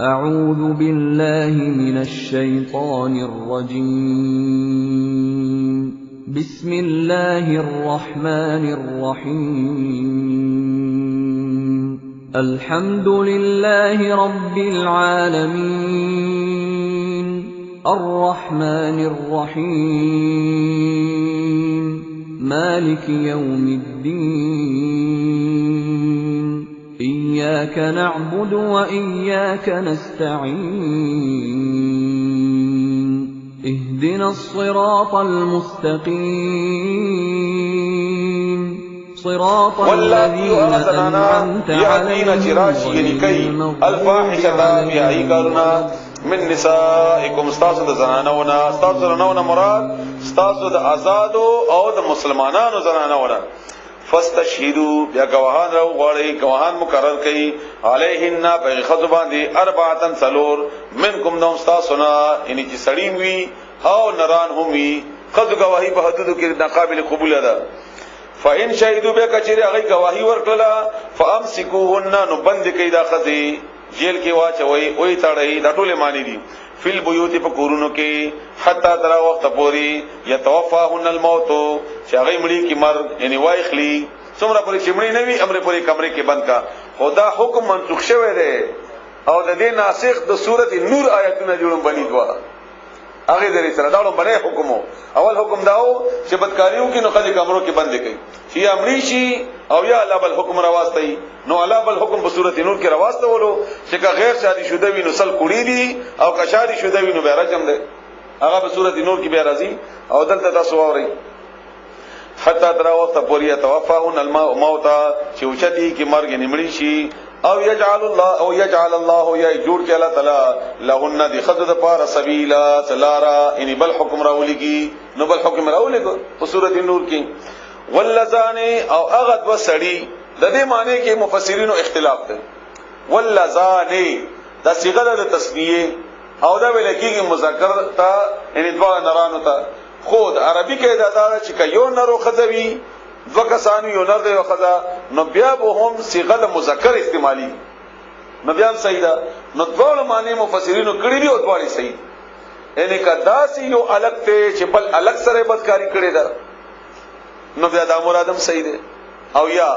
أعوذ بالله من الشيطان الرجيم بسم الله الرحمن الرحيم الحمد لله رب العالمين الرحمن الرحيم مالك يوم الدين إياك نعبد وإياك نستعين اهدنا الصراط المستقيم صراط الذين أنعمت عليهم غير المغضوب عليهم من نسائكم استاسو د زنانونا استاسو زنانونا مراد استاسو د آزادو او د مسلمانانو زنانونا فاستشهدوا بیا گواهان راو غواړي گواهان مقرر کړي علیهن بغض باندې اربعه سلور منکم نو استاسونا یعنی چې سړین وی او نران هم وی خذ گواهی په حدودو کې ناقابل قبول ده فإن شهدوا به کچری هغه گواهی ورکړه فامسكوهن نو بند کړي دا خزي جیل کې واچوي وې تړي دا ټول معنی دي فل بیوت په کورونو کې حتا تر وخت پوري يتوفاهن الموت چې هغه مړي کې مرګ یعنی وایخلی څومره پرې چمړي نه وي امر پرې کمرې کې بند کا خدا حکم منسوخ شوی دی او د دې ناسخ د سورته نور آیتونه جوړم بنی دوا هغه درې سره دا ډول بنه حکم اول حکم داو چې بدکاریو کې نو خلک کمرو کې بند کړي چې امړي شي او یا الله بل حکم راوستي نو الله بل حکم په سورته نور کې راوسته ولو چې غیر شادي شوده وي نو سل کړي دي او که شادي شوده وي نو به راجم ده هغه په سورته نور کې به راځي او دلته تاسو اورئ حتی تر وخت پورې توفاهن الموت چې اوچدي کې مرګ نیمړي شي او یجعل الله یا جوړ کې الله تعالی لهن دي خذ د پار سبیلا تلارا ان بل حکم راولېږي نو بل حکم راولېږي په سورته نور کې واللذان او اغد وسړي د دې معنی کې مفسرینو اختلاف ده واللذان دا صيغه د تسنیه او دا ویل کېږي مذکر تا ان دوا نرانو تا خود عربی کې دا چې یو نرو خذوي وکسانو یو نر دی وخذا نو بیا به هم صيغه د مذکر استعمالي نو بیا صحیح ده نو ټول معنی مفسرینو کړي دي او ټول صحیح یعنی کدا سی یو الګ ته چې بل الګ سره بدکاری کړي ده نو بیا دا مرادم صحیح ده او یا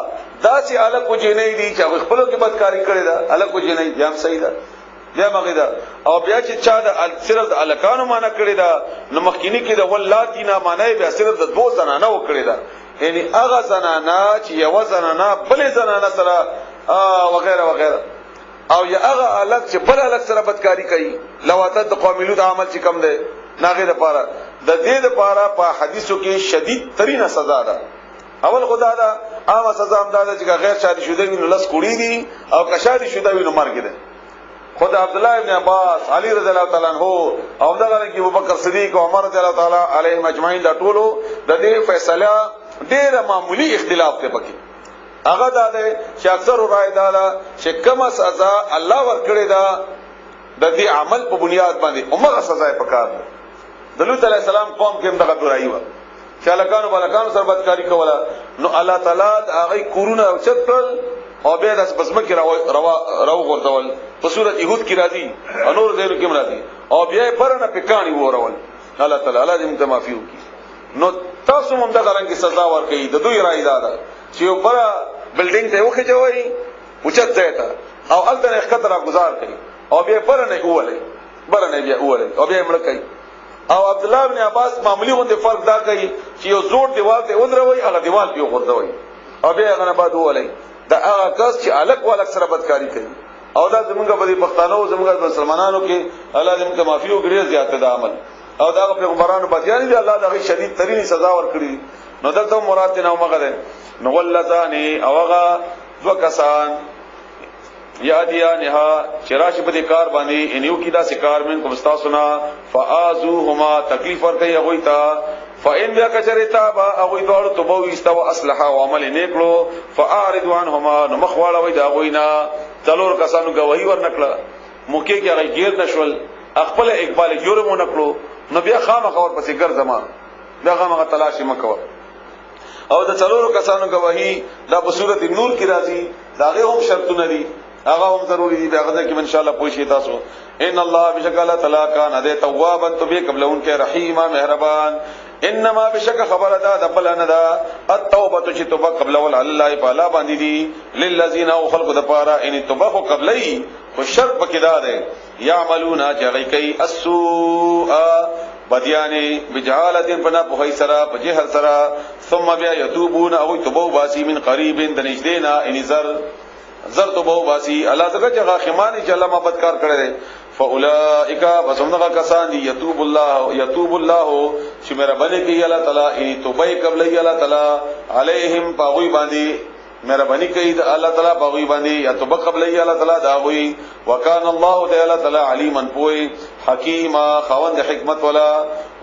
داسې الګ کو جنې دي چې خپل کې بدکاری کړي ده الګ کو جنې بیا صحیح ده بیا مغیدا او بیا چې چا د صرف د الکانو معنی کړي ده نو مخکینی کې د ولاتی نه معنی بیا صرف د دوه زنانه وکړي ده یعنی هغه زنانه چې یو زنانه بل زنانه سره وغیرہ وغیرہ او یا هغه الګ چې بل الګ سره بدکاری کوي لواتت قوملود عمل چې کم ده ناغه د پاره د دې د پاره په حدیثو کې شدید ترين سزا ده اول خدا دا عام سزا هم ده چې غیر شادي شوده وي نو لس کوړي دي او که شادي شوده وي نو مرګ ده خدا عبد الله ابن عباس علي رضی الله تعالی عنہ او دغه کې ابوبکر صدیق او عمر رضی الله تعالی علیهم اجمعین دا ټولو د دې فیصله ډېر معمولی اختلاف ته پکې هغه دا ده چې اکثر رائے دا چې کومه سزا الله ورکړي دا د دې عمل په بنیاد باندې عمره سزا یې پکار ده د لوط علیه السلام قوم کې هم دغه برایي و چې الکانو بلکانو سره بدکاری کوله نو الله تعالی هغه کورونه اوچت کړل او بیا د بسمه کې راو غردول په سورۃ یهود کې راځي انور زینو کې راځي او بیا پرنه پکانی ورول الله تعالی الله دې موږ معافي وکړي نو تاسو هم دغه رنګ سزا ورکړي د دوی رائے ده چې یو پر بلډینګ ته وخه جوړي اوچت ځای ته او الته خطر گزار کړي او بیا پرنه اولې برنه بیا اولې او بیا مړ کړي او عبد الله ابن عباس معمولی غونډه فرق دا کوي چې یو زوړ دیوال ته ودروي هغه دیوال په غردوي او بیا هغه نه بعد اولې دا هغه کس چې الګ والک سره بدکاری کوي او دا زمونږ په پښتنو زمونږ مسلمانانو کې الله دې موږ معافي وکړي زیاته ده عمل او دا پیغمبرانو بدیان دي الله دغه شدید ترين سزا ورکړي نو دلته مراد نه ومغه ده نو ولذانی اوغه وکسان یادیانها شراش په دې کار باندې انیو کی دا سکار من کو مستا سنا فازوهما تکلیف ورکړي هغه تا فإن بیا کچریتا با هغه دوړ تو بو استو اصلح او عمل نیکلو فاعرض عنهما نو مخواله وای دا غوینا څلور کسانو گواہی ورنکړه موکه کې هغه غیر نشول خپل اقبال جرم ونکړو نو بیا خامخ اور پسې ګرځما بیا خامخ تلاشي مکو او د څلورو کسانو گواہی دا په سورۃ نور کې راځي دا هم شرطونه دي هغه هم ضروري دي هغه کې ان شاء الله پوښی تاسو ان الله بشکل تعالی کان ده توابا توبه قبلون کې رحیما مهربان انما بشک خبر ده د بل نه ده التوبه چې توبه قبل ول الله تعالی باندې دي للذین او خلق د پاره ان توبه قبلای خو شرط پکې ده یعملون جغیکی السوء بدیانه بجالتن پنا په سرا په جهل سرا ثم بیا یتوبون او توبه باسی من قریب د نجدینا ان زر توبه باسی الله تعالی جگہ خمانی چې الله محبت کار کړي فاولائک بسمغه کسان دی یتوب الله چې مهرباني کوي الله تعالی ان توبه قبل الله تعالی علیہم پاوی باندې مهرباني کوي الله تعالی پاوی باندې یا توبه قبل الله تعالی دا وی وکانه الله تعالی علیما پوی حکیما خوند حکمت ولا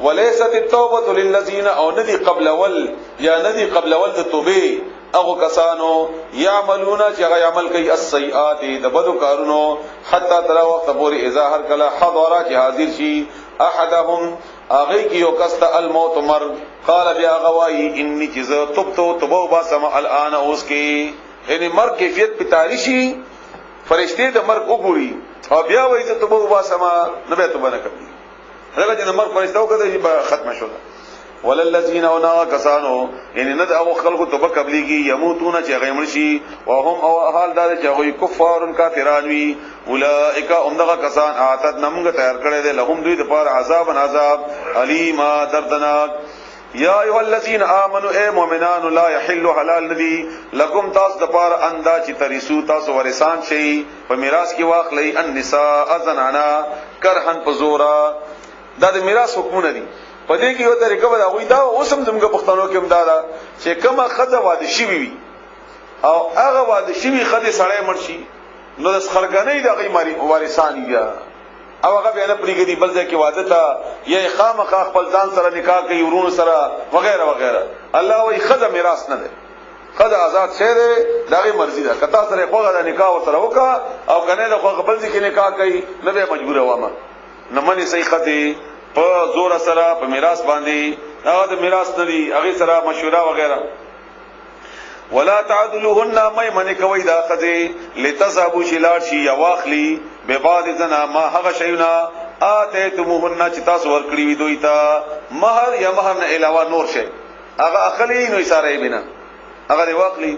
وليست التوبه للذين او ندی قبل ول یا ندی قبل ول توبه اغه کسانو یعملون چې هغه عمل کوي السیئات د بدو کارونو حتا تر وخت پورې اذا هر کله حضر چې حاضر شي احدهم اغه کی یو کست الموت مر قال بیا غوای انی جز تبتو تبو با سما الان اوس کی یعنی مر کیفیت په تاریخي فرشتي د مر وګوري او بیا وایي ته تبو با سما نه به توبه نه کوي هغه چې مر فرشتو کده ختم شول وللذین ونا کسانو یعنی نه او خلق توبه قبليږي يموتون چې غیمرشي وهم او حال دار چې هغه کفارن کافران وي اولئک امدغه کسان اعتد نمغه تیار کړي دي لهم دوی د پاره عذاب الیما دردناک یا ایها الذین آمنوا اے مؤمنان لا یحل حلال ندی لکم تاس د پاره اندا چې تریسو تاسو ورسان شي په میراث کې واخلې النساء زنانا کرهن پزورا دا د میراث حکمونه دي پدې کې یو طریقه ودا وې دا اوسم زموږ پښتنو کې امدادا چې کومه خزه واده شي وي او هغه واده شي خزه سړی مرشي نو د خرګنۍ د غیماري وارثان دي او هغه به نه پریګدي بل ځکه واده ته یې خامخا خپل ځان سره نکاح کوي ورونو سره وغیرہ وغیرہ الله وې خزه میراث نه ده خزه آزاد شه ده دغه مرزي ده کته سره خوغه د نکاح سره وکا او کنه د خوغه بل ځکه نکاح کوي نه به مجبور وامه نه مني صحیح خته په زور سره په میراث باندې هغه د میراث ندي هغه سره مشوره وغیرہ ولا تعذلوهن ما من کوي دا خذي لتذهبوا شلار شي واخلي به بعد زنا ما هغه شيونه اتيتموهن چې تاسو ورکړي وي دوی ته مہر یا مہر نه علاوه نور شي هغه اخلي نو اشاره بنا هغه واخلي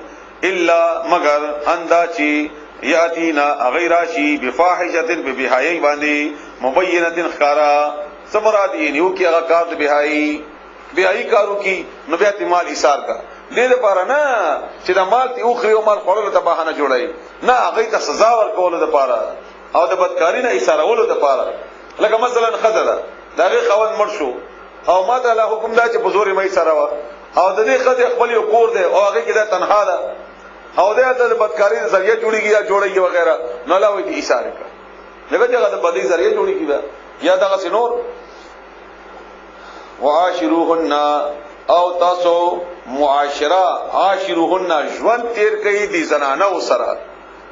الا مگر اندا چې یاتینا غیراشی بفاحشه ببهایي باندې مبینه خارا سمراد یې نیو کې هغه کار د بهایي کارو کې نو بیا مال ایثار کا دې لپاره نه چې د مال ته او خريو مال خورل ته بهانه جوړي نه هغه ته سزا ورکول لپاره او د بدکاری نه ایثارولو لپاره لکه مثلا خزله دغه خوند مرشو او ماته له حکم دا چې بزوري مې سره وا او د دې خزه خپل کور دی او هغه کې دا تنها ده او د بدکاری ذریعہ جوړیږي یا جوړیږي وغیرہ نه لا وې دي ایثار کا لکه چې د بدی ذریعہ جوړیږي یا دغه سينور وعاشروهن او تاسو معاشره عاشروهن ژوند تیر کوي د زنانو سره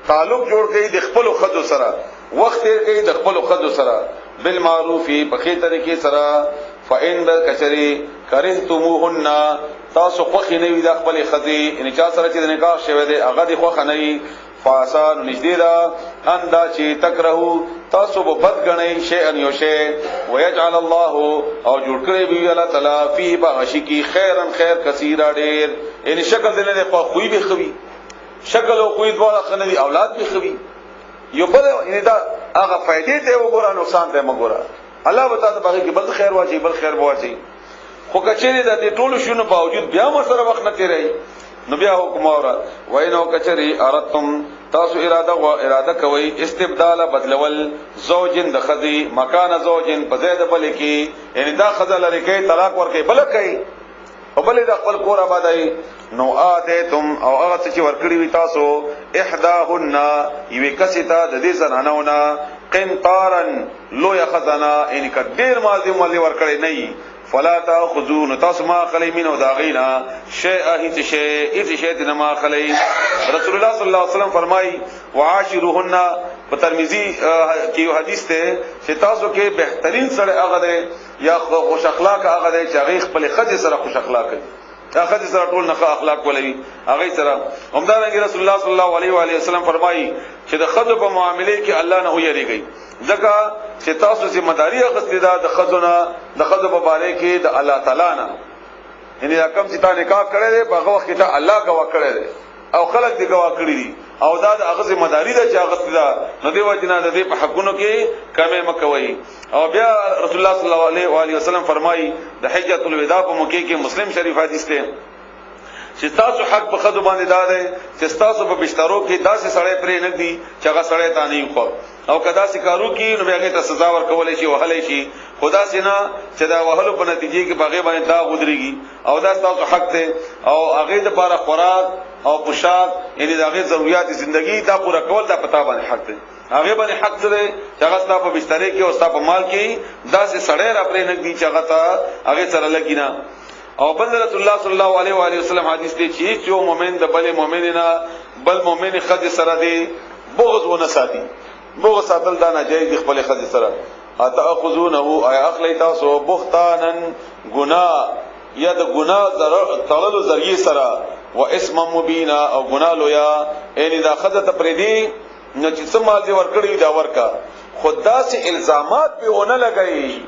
تعلق جوړ کوي د خپل خدو سره وخت تیر کوي د خپل خدو سره بالمعروف په خې طریقې سره فإن کچری کرهتموهن تاسو خو خنوي د خپل خدي ان چا سره چې نکاح شوه دی هغه د خو خنوي فاسان نشدی دا اندا چې تکرهو تاسو به بد غنئ شی ان یو شی ويجعل الله او جوړ کړی وی الله تعالی فی بغشی کی خیرن خیر کثیر ډیر ان شکل دې نه په خوې به خوي شکل او خوې دواړه خنوي اولاد به خوي یو بل ان دا هغه فائدې ته وګوره نقصان ته مګوره الله وتعالى باغی کې بل خیر واچي بل خیر واچي خو کچېره د دې ټولو شونو باوجود بیا مر سره وخت نه تیري نو بیا حکم اورا وینو کچری ارتم تاسو اراده کوي استبدال بدلول زوجین د خذی مکان زوجین په زید بل کې یعنی دا خذ لري کې طلاق ورکې بل کوي او بل د خپل کور آبادای نو اتم او هغه چې ورکړي وي تاسو احداهن یوه کسیتا د دې زنانونه قنطارن لو یخذنا یعنی کډیر ماضی مولي ورکړي نه فلا تاخذون تاسما خلی منو داغینا شیء هیڅ شیء دنما خلی رسول الله صلی الله علیه وسلم فرمای وعاشروهن په ترمذی کې یو حدیث ته چې تاسو کې بهترین سره هغه دی یا خوش اخلاق هغه دی چې هغه خپل خدای سره خوش اخلاق کوي دا خدای سره ټول نه اخلاق ولوي هغه سره همدارنګه رسول الله صلی الله علیه و علیه وسلم فرمایي چې د خدای په معاملې کې الله نه ویریږي ځکه چې تاسو ذمہ داری اخیستې ده د خدای په باره کې د الله تعالی نه یعنی دا کوم چې تا نکاح کړی دی په هغه وخت کې ته الله گواه کړی دی او خلق دی گواه کړی دي او دا د هغه ذمہ داری ده چې هغه ستدا نو دی وجنه د دې په حقونو کې کمه مکوي او بیا رسول الله صلی الله علیه و علیه وسلم فرمایي د حجۃ الوداع په موقع کې مسلم شریف حدیث ده چې تاسو حق په خدو باندې داده چې تاسو په بشتارو کې داسې سړی پرې نه دي چې هغه سړی تا نه خو او کدا سکارو کې نو هغه ته سزا ورکول شي وهلې شي خدا سينه چې دا وهلو په نتیجې کې باغې باندې دا غدريږي او دا تاسو حق ته او هغه د لپاره خوراک او پوشاک یعنی دا هغه ضرورت زندگی دا پورا کول دا پتا باندې حق ته هغه باندې حق ته چې هغه ستاسو په بسترې کې او ستاسو په مال کې داسې سړی را پرې نه دي چې هغه ته هغه سره لګینا او بل رسول الله صلی الله علیه و علیه وسلم حدیث دی چې یو مؤمن د بل مؤمنینا بل مؤمن خد سره دی بغض و نساتی بغض ساتل دا ناجایز خپل خد سره اتاخذونه اي اخلی تاسو بهتانن گناہ یا د گناہ تړلو ذریعہ سره و اسم مبینا او گناہ لویا یعنی دا خد ته پردي نو چې سمازي ورکړی دا ورکا خدا سے الزامات به ونه لګئی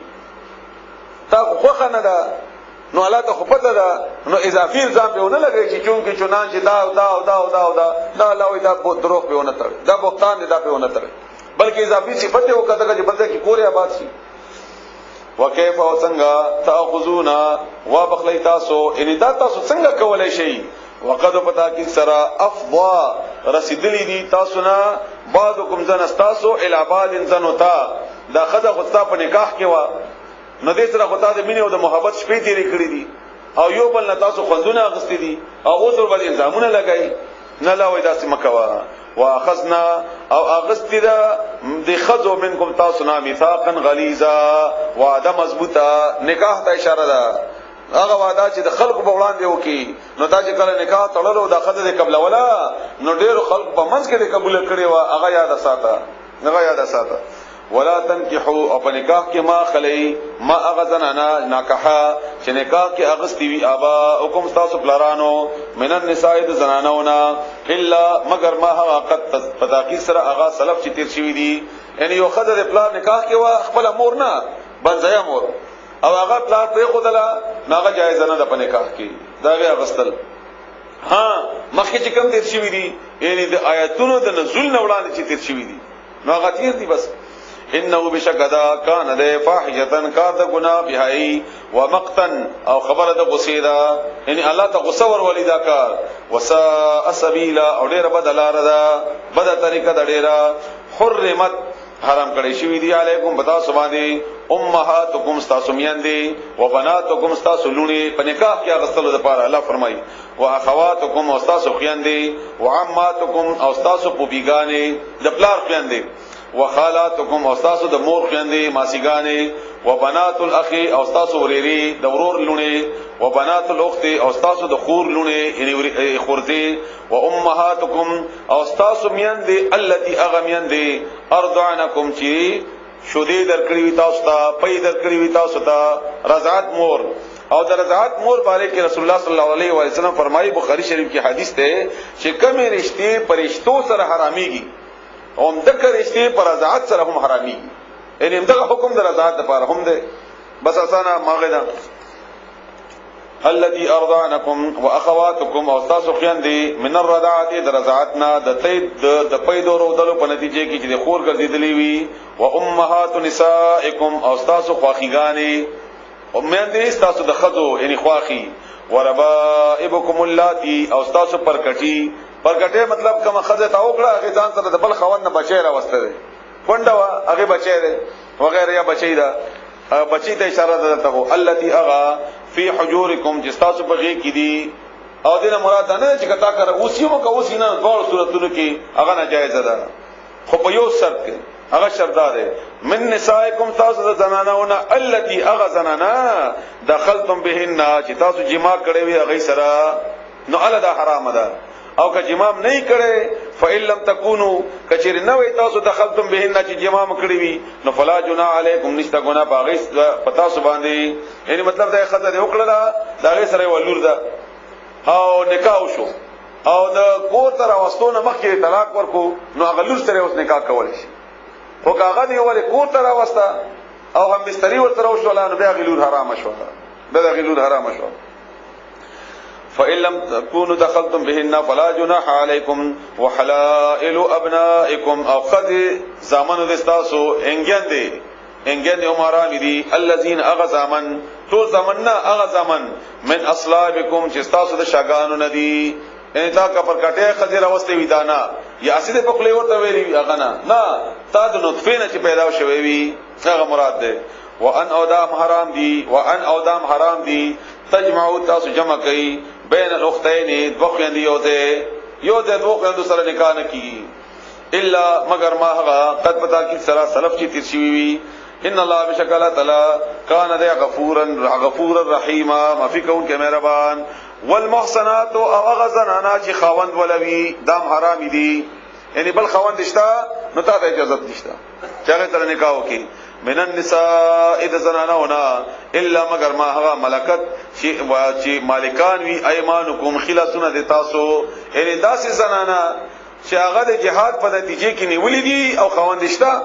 تا خو خنه دا نو الله ته خو پته ده نو اضافي الزام به ونه لګي چې چون کې چنان چې دا الله وي دا دروغ به ونه تر دا بوختان دا به ونه تر بلکې اضافي صفته وکړه چې بنده کې کوریا آباد شي وکيف وسنگا تاخذونا وبخلی تاسو ان دا تاسو څنګه کولای شئ وقد پتا کی سرا افضا رسیدلی دي تاسو نه بعضکم زن استاسو الابال انسان ہوتا دا خدای خدای په نکاح کې وا نو دې سره خدای د مینې او د محبت شپې تیرې کړې دي او یو بل نه تاسو خوندونه اغستې دي او اوس ور باندې الزامونه لګای نه لا وای داسې مکوا واخذنا او اغستې دا د خذو منکم تاسو نه میثاقا غلیظا وعده مضبوطه نکاح ته اشاره ده هغه وعده چې د خلق په وړاندې وکي نو دا چې کله نکاح تړلو د خدای قبل ولا نو ډېر خلق په منځ کې قبول کړي وا هغه یاد ساته ولا تنكحوا او په نکاح کې ما خلی ما اغذننا نکاحا چې نکاح کې اغستی وی ابا حکم تاسو پلارانو من النساء زنانونا الا مگر ما هغه قد پتاکی سره اغا سلف چې تیر شوی دي یعنی یو خدای د پلار نکاح کې وا خپل امور نه بنځای امور او هغه پلار پرې خدلا ناغه جایز نه د په نکاح کې دا غي اغستل ها مخکې چې کوم تیر شوی دي یعنی د آیاتونو د نزول نه وړاندې چې تیر شوی دي نو هغه تیر دي بس انه بشکدا کان د فاحشتن کا د گناہ بهای ومقتن او خبره د غسیدا یعنی الله ته غصه ور ولیدا کار وسا سبیلا او ډیر بدلار دا بد طریقه د ډیرا حرمت حرام کړی شوی دی علیکم بتا سبحانه امهاتکم استاسمیان دی وبناتکم استاسلونی په نکاح کې غسل د پاره الله فرمایي واخواتکم استاسخیان دی وعماتکم استاسو پوبیګانې د پلار خیان دی وخالاتکم استاسو د مور خیندې ماسیګانې وبنات الاخ استاسو وريري د ورور لونه وبنات الاخت استاسو د خور لونه یعنی خورتي وامهاتکم استاسو میندې التي اغمیندې ارضعنکم چی شودي درکړی وي تاسو ته پي درکړی وي تاسو ته رضاعت مور او د رضاعت مور باره کې رسول الله صلی الله علیه و سلم فرمایي بخاری شریف کې حدیث ده چې کومې رشتې پرشتو سره حراميږي او دغه رشتې پر رضاعت سره هم حرامي یعنی دغه حکم د رضاعت لپاره هم ده بس اسانه ماغدا الذي ارضعنكم واخواتكم او تاسو خياندي من الرضاعت د رضاعتنا د تید د پیدو رودلو په نتیجه کې چې خور ګرځیدلی وي و امهات نسائكم او تاسو خواخيګاني او مېندې تاسو د خزو یعنی خواخي وربائبكم اللاتي او تاسو پرکټي مطلب کوم خزه تا وکړه هغه ځان سره د بل خوان نه بچی را وسته ده کونډه وا هغه بچی ده وغیرہ یا بچی ده بچی ته اشاره ده ته التي اغا فی حجورکم جستاسو بغي کی دي او دینه مراد نه چې کتا کر اوسیمو کا اوسینه ډول صورتونو کې هغه ناجایز ده خو په یو شرط کې هغه شرط ده من نسائکم تاسو د زنانونه التي اغا زنانا دخلتم بهن چې تاسو جما کړی وي هغه سره نو الله حرام ده او که جمام نه کړي فإن لم تكونوا کچیر نه وي تاسو دخلتم بهن چې جمام کړی وي نو فلا جناح علیکم نشتا ګنا باغی پتا سو باندې یعنی مطلب دا خطر دی وکړه دا غي سره ولور ده او نکاح شو او د کور تر واستونه مخکې طلاق ورکو نو هغه لور سره اوس نکاح کول شي خو هغه دی ولې کور تر واستا او هم مستری ورته وشو نو بیا غلور حرام شو بیا غلور حرام شو فإن لم تكونوا دخلتم بهن فلا جناح عليكم وحلائل أبنائكم او خذ زامن دستاسو انگن عمران دي الذين اغزامن تو زمننا اغزامن من اصلابكم چستاسو د شاګانو ندي ان تا کا پر کټه خذر واستي ویدانا یا اسید په خلی ورته ویلی هغه نه تا د نطفه نه چې پیدا شوی وي هغه مراد ده وان اودام حرام دي تجمعوا تاسو جمع کوي بین الاختین دوخیان یو ده دوخیان سره نکاح نه کی الا مگر ما هغه قد پتا کی سره سلف چی ترشی وی ان الله بشکل تعالی کان ذا غفور رحیم معفی کون کے مہربان والمحصنات او غزنانا چې خاوند ولوي دام حرام دي یعنی بل خاوند دشتا نو ته اجازه دشتا چاغه تر نکاح وکي من النساء اذا زنانونا الا مگر ما هوا ملکت چې مالکان وی ايمانکم خلاصونه د تاسو یعنی داسې زنانا چې هغه د جهاد په نتیجه کې نیولې دي او خواندشتا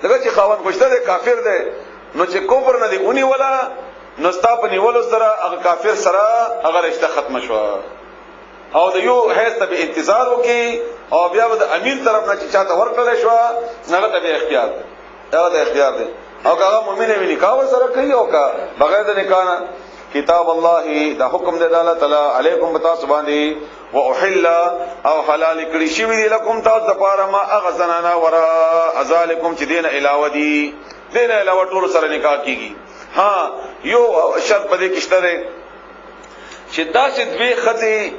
دغه چې خواند خوشته د کافر دی نو چې کفر نه دی اونې ولا نو ستا په نیولو سره هغه کافر سره هغه رشتہ ختم شو او د یو هیڅ ته انتظار وکي او بیا د امیر طرف نه چې چاته ورکړل شو هغه ته اختیار دی دا د اختیار دی او هغه مؤمن وی نکاح سره کوي او کا بغیر د نکاح نه کتاب الله دا حکم دی الله تعالی علیکم بتا سبحانه واحل او حلال کړي شی وی لكم تاسو لپاره ما اغزنانا ورا ازالکم چې دین علاوه دی دین علاوه ټول سره نکاح کیږي ها یو شرط پدې کېشته ده چې داسې دوی خدي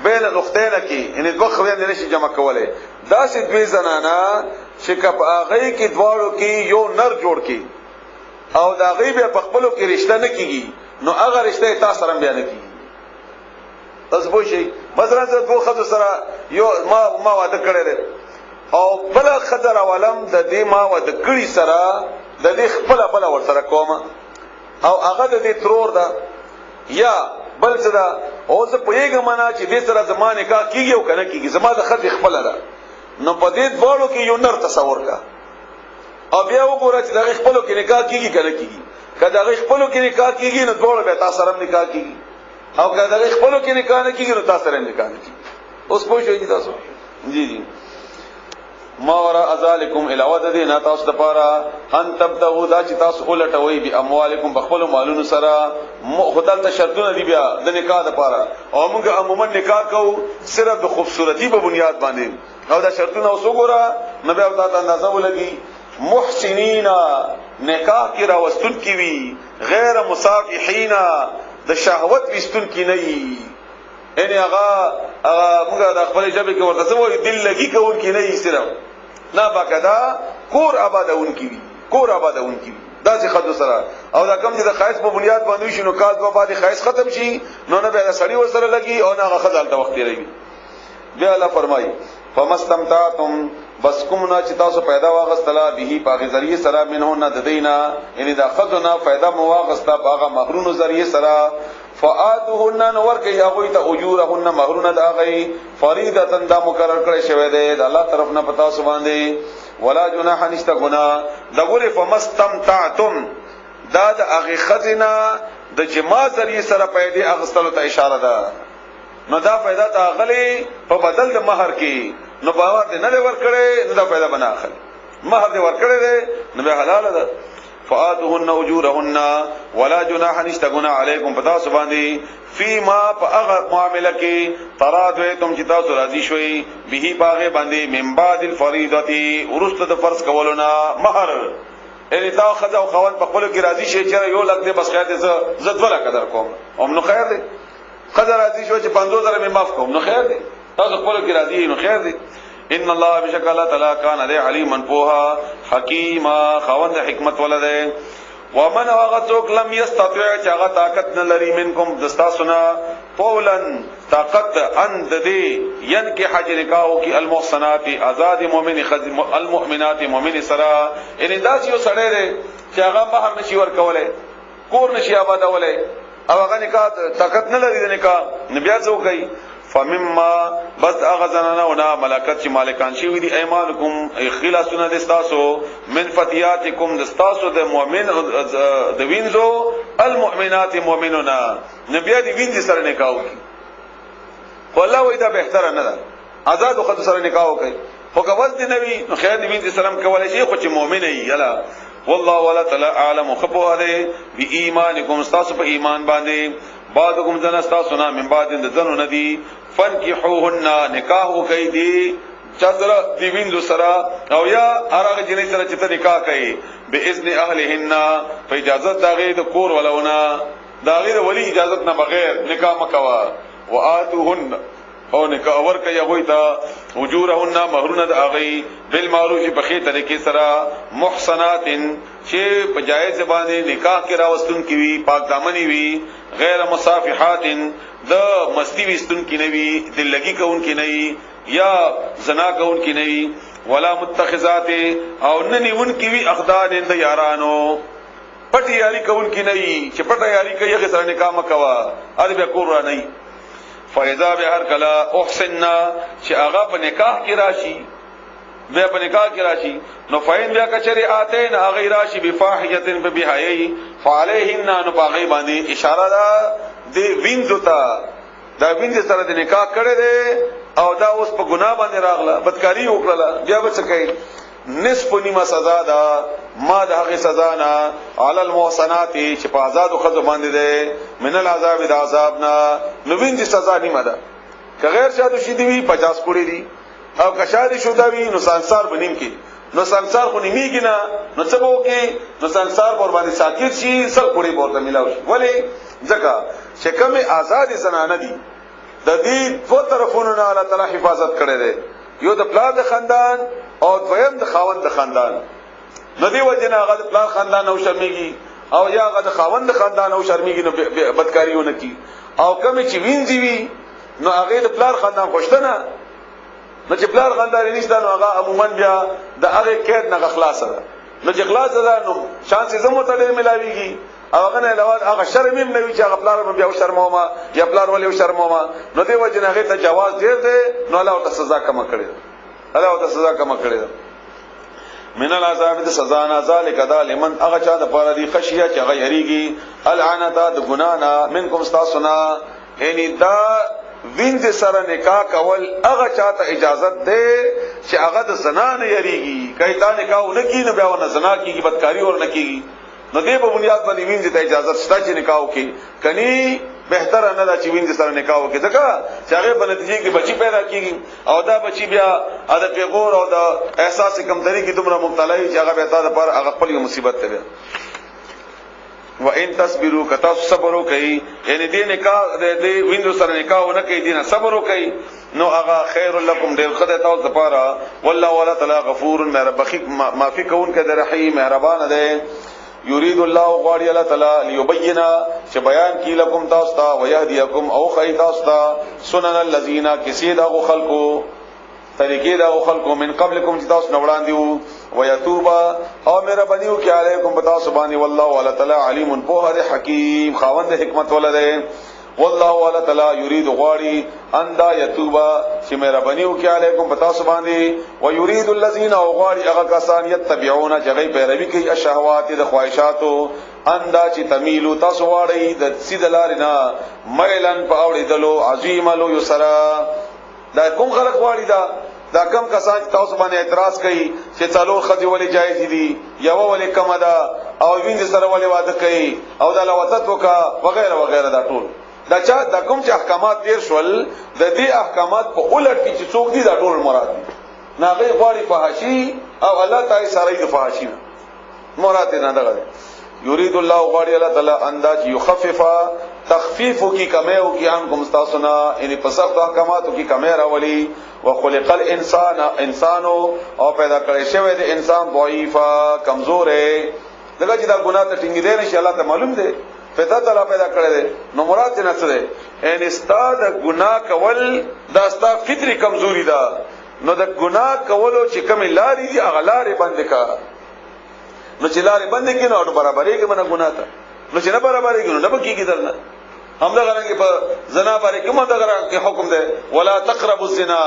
بین الاختین کې ان دوه خويندې نشي جمع کوله داسې دوی زنانا چې کپ هغه کې دواړو کې یو نر جوړ کی او دا غیب په خپلو کې رشتہ نه کیږي نو هغه رشتہ تاسو سره بیان کیږي تاسو به شي مثلا زه دوه خدو سره یو ما واده کړی او بل خدر اولم د دې ما واده کړی سره د دې خپل بل ور سره کوم او هغه د دې ترور ده یا بل څه ده او زه پوهیږم نه چې دې سره زمانه کا کیږي او کنه کیږي زما د خد خپل ده نو په دې ډول کې یو نر تصور کا او بیا وګوره چې دغه خپلو کې نکاح کیږي کنه کیږي کله دغه خپلو کې نکاح کیږي نو ډول به تاسو سره نکاح کیږي او کله دغه خپلو کې نکاح نه کیږي نو تاسو سره نکاح نه کیږي اوس پوه شئ تاسو جی ما ورا ازالکم الاود دین تاسو د پاره ان تبتغوا دا چې تاسو ولټوي به اموالکم بخپل مالونو سره خدای ته شرطونه دی بیا د نکاح د پاره او موږ عموما نکاح کوو صرف د خوبصورتي په بنیاد باندې او دا شرطونه اوس وګوره نو بیا تاسو اندازه ولګي محسنین نکاح کی راوستون کی وی غیر مصافحین د شهوت وستون کی نه یعنی هغه موږ د خپل جبه کې ورته وایو دل لګي کوون کی نه صرف نا باقاعده کور آبادون کی کور آبادون کی دا چې خدو سره او دا کم چې د خایس په بنیاد باندې شنو کال په بعد خایس ختم شي نو نه به سړی ور سره لګي او نه خدای د وخت لري بیا الله فرمایي فمستمتعتم بس کوم نه چې تاسو پیدا واغستلا به په ذریعہ سره منه نه د دینا یعنی دا خدونه پیدا مو واغستا په مہرونو ذریعہ سره فآتوهن نور کې هغه ته اجورهن مہرونه دا غي فریضه دا مقرر کړی شوی دی د الله طرف نه پتا سو باندې ولا جناح نشته ګنا دغه فمستمتعتم دا د هغه خزینه د جما ذریعہ سره پیدا اغستلو ته اشاره ده نو دا پیدا ته غلي په بدل د مہر کې نو باور دې نه ور کړي نو دا پیدا بنا اخلي مہر دې ور کړي نو به حلال ده فآتوهن اجورهن ولا جناح نشتغنا علیکم پتا سبحانه فيما فاغ معاملہ کې ترادویتم چې تاسو راضی شوي به باغه باندې من بعد الفریضه ورست د فرض کولونه مہر ان تا خذ او خوان په خپل کې راضی شي چې یو لګ دې بس خیر دې زت ولا قدر کوم هم نو خیر دې خذ راضی شو چې 50000 می معاف کوم نو خیر دې تاسو خپل کې راضی نو خیر دې ان الله بشکل تعالی کان علی علیم پوها حکیم خوند حکمت ولده ومن واغتوک لم يستطيع چاغه طاقت نه لري منکم دستا سنا قولن طاقت اند دی ين کې حج نکاح کی المحصنات آزاد مؤمن خزم المؤمنات مؤمن سرا ان داس یو سړی دی چې هغه مہر نشي ور کوله کور نشي آبادوله او هغه نکاح طاقت نه لري د نکاح نبي څو کوي فمما بس هغه زنانه ونا ملکات چې مالکان شي وي دي ایمانکم خلاصونه د تاسو من فتياتکم د تاسو د مؤمن د وینځو المؤمنات مؤمنونا نبي دي وینځ سره نکاح وکي والله وای دا بهتره نه ده آزاد خو سره نکاح وکي خو کول دي نبی نو خیر نبی دي سلام کولای شي خو چې مؤمن ای یلا والله ولا تعالی عالم خبو هره بی ایمانکم تاسو په ایمان باندې بعضکم زنستاسونا من بعد د زنو ندی فنکحوهن نکاح کوي دی چادر دی ویندو سرا او یا هغه جنې سره چې نکاح کوي باذن اهلهن په اجازه داغه د کور ولونه داغه د ولی اجازه نه بغیر نکاح مکوا واتوهن او نکاح ور کوي هغه ته اجورهن مہرونه د اغي بالمعروف په خې طریقې سره محصنات چې په جایز باندې نکاح کې راوستون کی وی پاک دامنی وی غیر مصافحات د مستی وستون کی نوی دل لگی کون کی نوی یا زنا کون کی نوی ولا متخذات او ننی ان کی وی اخدان د یارانو پټ یاری کون کی نوی چې پټ یاری کوي هغه سره نکاح مکوا ا دې کور را نه فاذا به هر کلا احسننا چې هغه په نکاح کې راشي بیا په نکاح کې راشي نو فاین بیا کچری اتین هغه راشي بفاحیه ببهایي فعليهن نو باغی باندې اشاره ده دی وینځتا دا وینځ سره د نکاح کړي دي او دا اوس په ګناه باندې راغله بدکاری وکړه بیا به څه کوي نصف نیمه سزا ده ما د هغه سزا نه علی المحصنات چې په آزاد خو باندې ده من العذاب د عذاب نه نو وینځ سزا نیمه ده که غیر شادو شې دی 50 کوړي دي او که شادي شوه وي نو سنسار بنیم کی نو سنسار خو نیمیږي نه نو څه وو کې نو سنسار ور باندې ساکت شي سر کوړي ورته ملاوي ولی ځکه چې کومه آزاد زنانه دي د دې دوه طرفونو نه الله تعالی حفاظت کړي دي یو د پلار د خاندان او دویم د خاوند د خاندان نو دی وجنه هغه د پلار خاندان او شرمېږي او یا هغه د خاوند د خاندان او شرمېږي نو بدکاریونه کی او کوم چې وینځي وي نو هغه د پلار خاندان خوشتنه نو چې پلار خاندان نشته نو هغه عموما بیا د هغه کېد نه خلاص ده نو چې خلاص ده نو شانس زمو ته ډېر ملاويږي او هغه نه علاوه هغه شرم هم نه وي چې هغه پلار بیا شرموما یا پلار ولې شرموما نو دی وجه نه هغه ته جواز ډېر دی نو الله ته سزا کم کړي الله ته سزا کم کړي من العذاب د سزا نه ذالک دا لمن هغه چا د پاره دی خشیه چې هغه یریږي العنتا د ګنا نه منکم استاسنا یعنی دا وینځ سره نکاح کول هغه چاته اجازت ده چې هغه د زنا نه یریږي کای تا نکاح ونکې نه بیا ونه زنا کیږي بدکاری ور نه کیږي نو دې په بنیاد باندې وینځ ته اجازه شته چې نکاح وکړي کني بهتر نه دا چې وینځ سره نکاح وکړي ځکه چې هغه په نتیجه کې بچی پیدا کیږي او دا بچی بیا د پیغور او د احساس کمتری کې دومره مبتلا وي چې هغه به تاسو پر هغه خپل مصیبت ته وان تصبروا کتا صبر وکي یعنی دې نکاح دې وینځ سره نکاح ونه کوي دینه صبر وکي نو هغه خیر لكم دې خدای تاسو لپاره والله ولا تعالی غفور مهربخي معافي کون کې رحیم مهربان ده یرید الله غواړي الله تعالی ليبين چې بیان کی لكم تاسو ته ويهديكم او خي تاسو ته سنن الذين كسيد او خلقو طریقې دا خلقو من قبلكم چې تاسو نوړان دیو ويتوبا او مهربانيو کې علیکم بتا سبحانه والله ولا تعالی علیم بوهر حکیم خاوند حکمت ولده والله ولا تعالی یرید غواړي ان دا یتوبا چې مهربانيو کې علیکم بتا سبحانه ويريد الذين غواړي هغه کسان یتبعون جغی پیروي کوي الشهوات د خواهشاتو ان دا چې تمیلو تاسو غواړي د سیدلارینا مایلن په اوریدلو عظیم لو یسرا دا کوم خلق غواړي دا کم کسان تاسو باندې اعتراض کوي چې څلور خځې ولې جایز دي یو ولې کم ده او وینځ سره ولې واده کوي او دا لواتت وکا وغیرہ وغیرہ دا ټول دا چا دا کوم چې احکامات تیر شول د دې احکامات په اولټ کې چې څوک دي دا ټول مراد دي ناغه غواړي فحاشي او الله تعالی سره د فحاشي مراد نه ده یرید الله غواړي الله تعالی انداز یخففا تخفیف کی کمیو کی ان کوم استاسنا یعنی په سخت احکاماتو کی کمی راولي وخلق الانسان انسانو او پیدا کړی شوی د انسان ضعیفا کمزور ہے دغه چې دا ګناه ته ټینګی دی ان شاء الله ته معلوم دی فطرت الله پیدا کړی دی نو مراد نه څه دی ان استاد ګناه کول دا استا فطری کمزوری ده نو د ګناه کولو چې کوم لاري دي هغه لاري بند کا نو چې لاري بند کینو او برابرې کې منه ګناه ته نو چې نه برابرې کینو نه بکیږي درنه هم دا غره کې په زنا باندې کومه دا غره کې حکم ده ولا تقربوا الزنا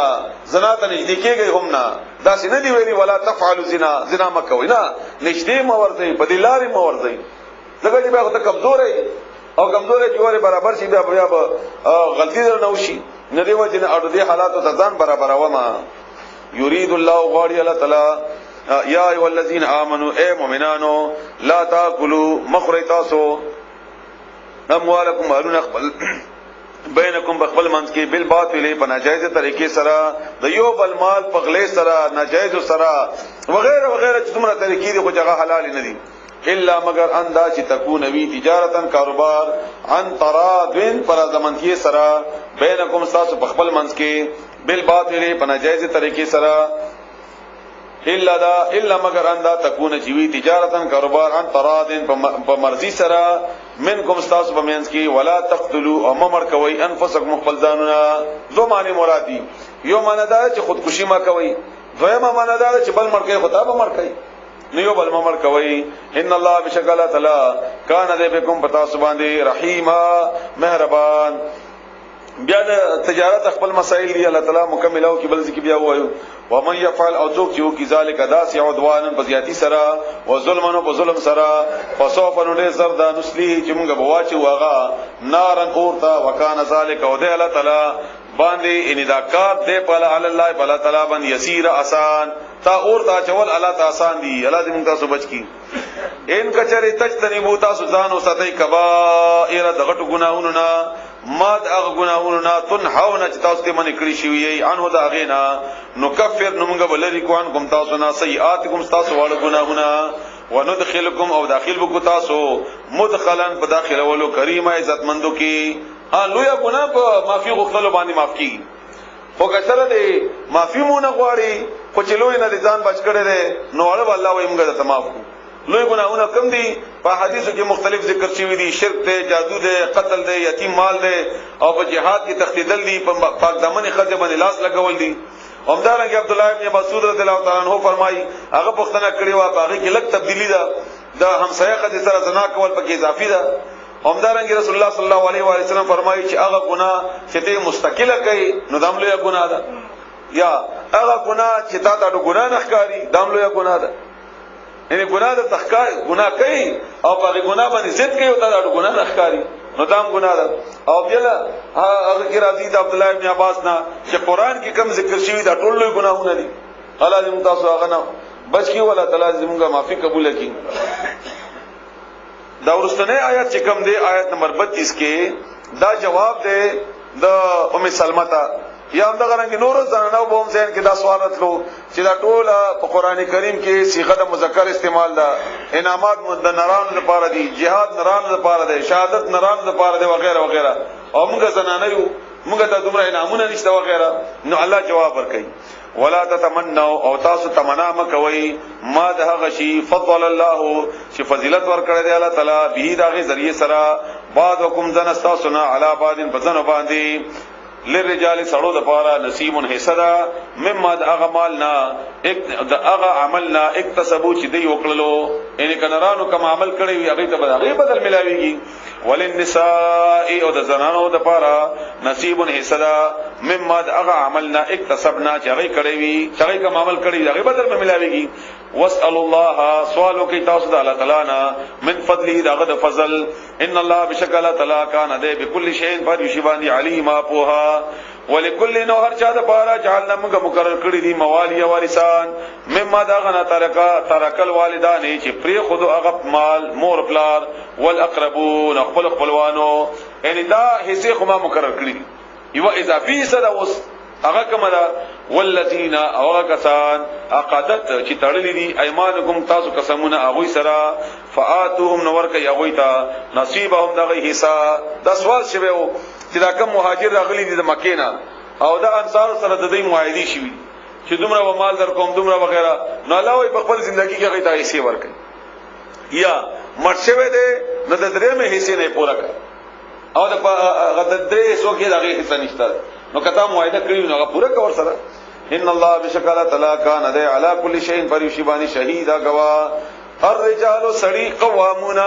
زنا ته نږدې کېږئ هم نه دا څنګه دی ویلي ولا تفعلوا زنا مکوئ نه نږدې مو ورځئ په دې لارې مو ورځئ لکه چې بیا ته کمزورې او کمزورې چې وره برابر شي بیا غلطي در نه وشي نه دی وجه نه اړو دې حالاتو ته ځان برابر وما یرید الله غاړي الله تعالی یا ایها الذین آمنوا اے مؤمنانو لا تاکلوا مخریتاسو اموالکم مالون خپل بینکم بخبل منځ کې بالباطل په ناجایز طریقې سره د یو بل مال په غلې سره ناجایز سره وغیرہ وغیرہ چې تمره طریقې دي خو جگہ حلال نه دي الا مگر اندا چې تكون وی تجارتن کاروبار عن تراض پر زمانتی سره بینکم تاسو په خپل منځ کې بالباطل په ناجایز طریقې سره الا مگر اندا تكون جوی تجارتن کاروبار عن تراض په مرضی سره منکم تاسو په منځ کې ولا تقتلوا امر کوي انفسکم خپل ځانونه دو معنی مرادي یو معنی دا چې خودکشي ما کوي دویمه معنی دا چې بل مړ کوي خدا به مړ کوي نیو بل ممر کوي ان الله بشکل تعالی کان دې بكم پتا سبحانه رحیما مهربان بیا د تجارت خپل مسائل دی الله تعالی مکمل او کی بل ذکر بیا وایو ومن يفعل او ذوق یو کی ذالک داس عدوان بزیاتی سرا و ظلمن او ظلم سرا فسوف نل زرد نسلی چې موږ بواچو واغه نارن اورتا وکانه ذالک او دې الله تعالی باندې ان دا کار دې په الله تعالی باندې یسیر آسان تا اور تا چول الله تا آسان دي الله دې موږ تاسو بچ کی ان کچری تجتنبوا تاسو ځان او ستای کبائر د غټو ګناہوں نه ماد اغ گناہوں نا تنحون چې تاسو ته منې کړی شي وي انو دا غینا نکفر نمغه بلری کوان کوم تاسو نه سیئاتکم تاسو واړه گناہوں وندخلکم او داخل بکو تاسو مدخلن په داخله ولو کریم عزتمندو کی لویا گناہ په معافی غوښتلو باندې معاف کی خو کثره دې معافی مونږ غواړي خو چې لوی نه ځان بچ کړي دې نو الله وایي موږ ته معاف کو لوی گناہونه کم دي په حدیثو کې مختلف ذکر شوی دي شرک ته جادو ده قتل ده یتیم مال ده او په جهاد کې تخدیدل دي په پاک دامن خځه باندې لاس لګول دي همدارنګه عبد الله ابن مسعود رضی الله تعالی عنہ فرمایي هغه پښتنه کړي وا هغه کې لږ تبدیلی ده د همسایه خځه سره زنا کول پکې اضافي ده همدارنګه رسول الله صلی الله علیه و سلم فرمایي چې هغه ګناه چې ته مستقله کوي نو داملوی ګناه ده یا هغه ګناه چې تا ته ګناه نه ښکاری داملوی ګناه ده یعنی گناہ د تخکار گناہ کوي او په گناہ باندې ضد کوي او دا د گناہ نه ښکاری نو دام گناہ ده او بل هغه کې راځي د عبد الله ابن عباس نه چې قران کې کم ذکر شوی دا ټول لوی گناهونه دي الله دې موږ تاسو هغه نه بچ کی ولا تعالی دې موږ معافي قبول کړي دا ورستنه آیات چې کم دی آیت نمبر 32 کې دا جواب دی د ام سلمہ ته یا هم دغه رنګ نور زنانو به هم ځین کې دا سوال راتلو چې دا ټول په قران کریم کې صيغه د مذکر استعمال ده انعامات د نرانو لپاره دي jihad نرانو لپاره ده شهادت نرانو لپاره ده وغیرہ وغیرہ او موږ زنانه یو موږ ته دومره انعامونه نشته وغیرہ نو الله جواب ورکړي ولا تتمنوا او تاسو تمنا مکوئ ما ده غشي فضل الله چې فضیلت ورکړي دی الله تعالی به داغه ذریعہ سره بعد حکم زن استاسنا علی بعدن بدن باندې للرجال سړو د پاره نصیب حصدا مما د اغمالنا د اغه عملنا اکتسبو چې دی وکړلو ان کنارانو کوم عمل کړی وي هغه ته بدل ملاويږي وللنساء او د زنانو د پاره نصیب حصدا مما د اغه عملنا اکتسبنا چې هغه کړی وي چې هغه کوم عمل کړی هغه بدل ملاويږي واسال الله سوالو کې تاسو د الله تعالی نه من فضله دغه د فضل ان الله بشکل تعالی کان ده بكل شیء پر یشبانی علیم پوها ولکل نو هر چا د پاره جعلنا موږ مقرر کړی دي موالی وارثان مما دغه نه ترکل والدان چې پری خود هغه مال مور پلار والاقربون خپل خپلوانو یعنی دا حصے خو ما مقرر کړی دي یو اضافي سره اوس هغه کومه والذین او کسان عقدت چې تړلې دي ايمانکم تاسو قسمونه هغه سره فاتوهم نور کوي هغه ته نصیبهم دغه حصہ د سوال شوه چې دا کوم مهاجر راغلي دي د مکې نه او د انصار سره د دې معاهدي شوی چې دومره و مال در کوم دومره وغیرہ نو الله وي په خپل ژوندۍ کې هغه ته حصے ورکړي یا مرشوي دي نو د درې مې حصے نه پورا کړ او د غدرې سوکې دغه حصہ نشته نو کته معاهده کړی نو هغه پورا کور سره ان الله بشکل تعالی کان ده علی کل شیء فریشبانی شهیدا گوا الرجال سړی قوامون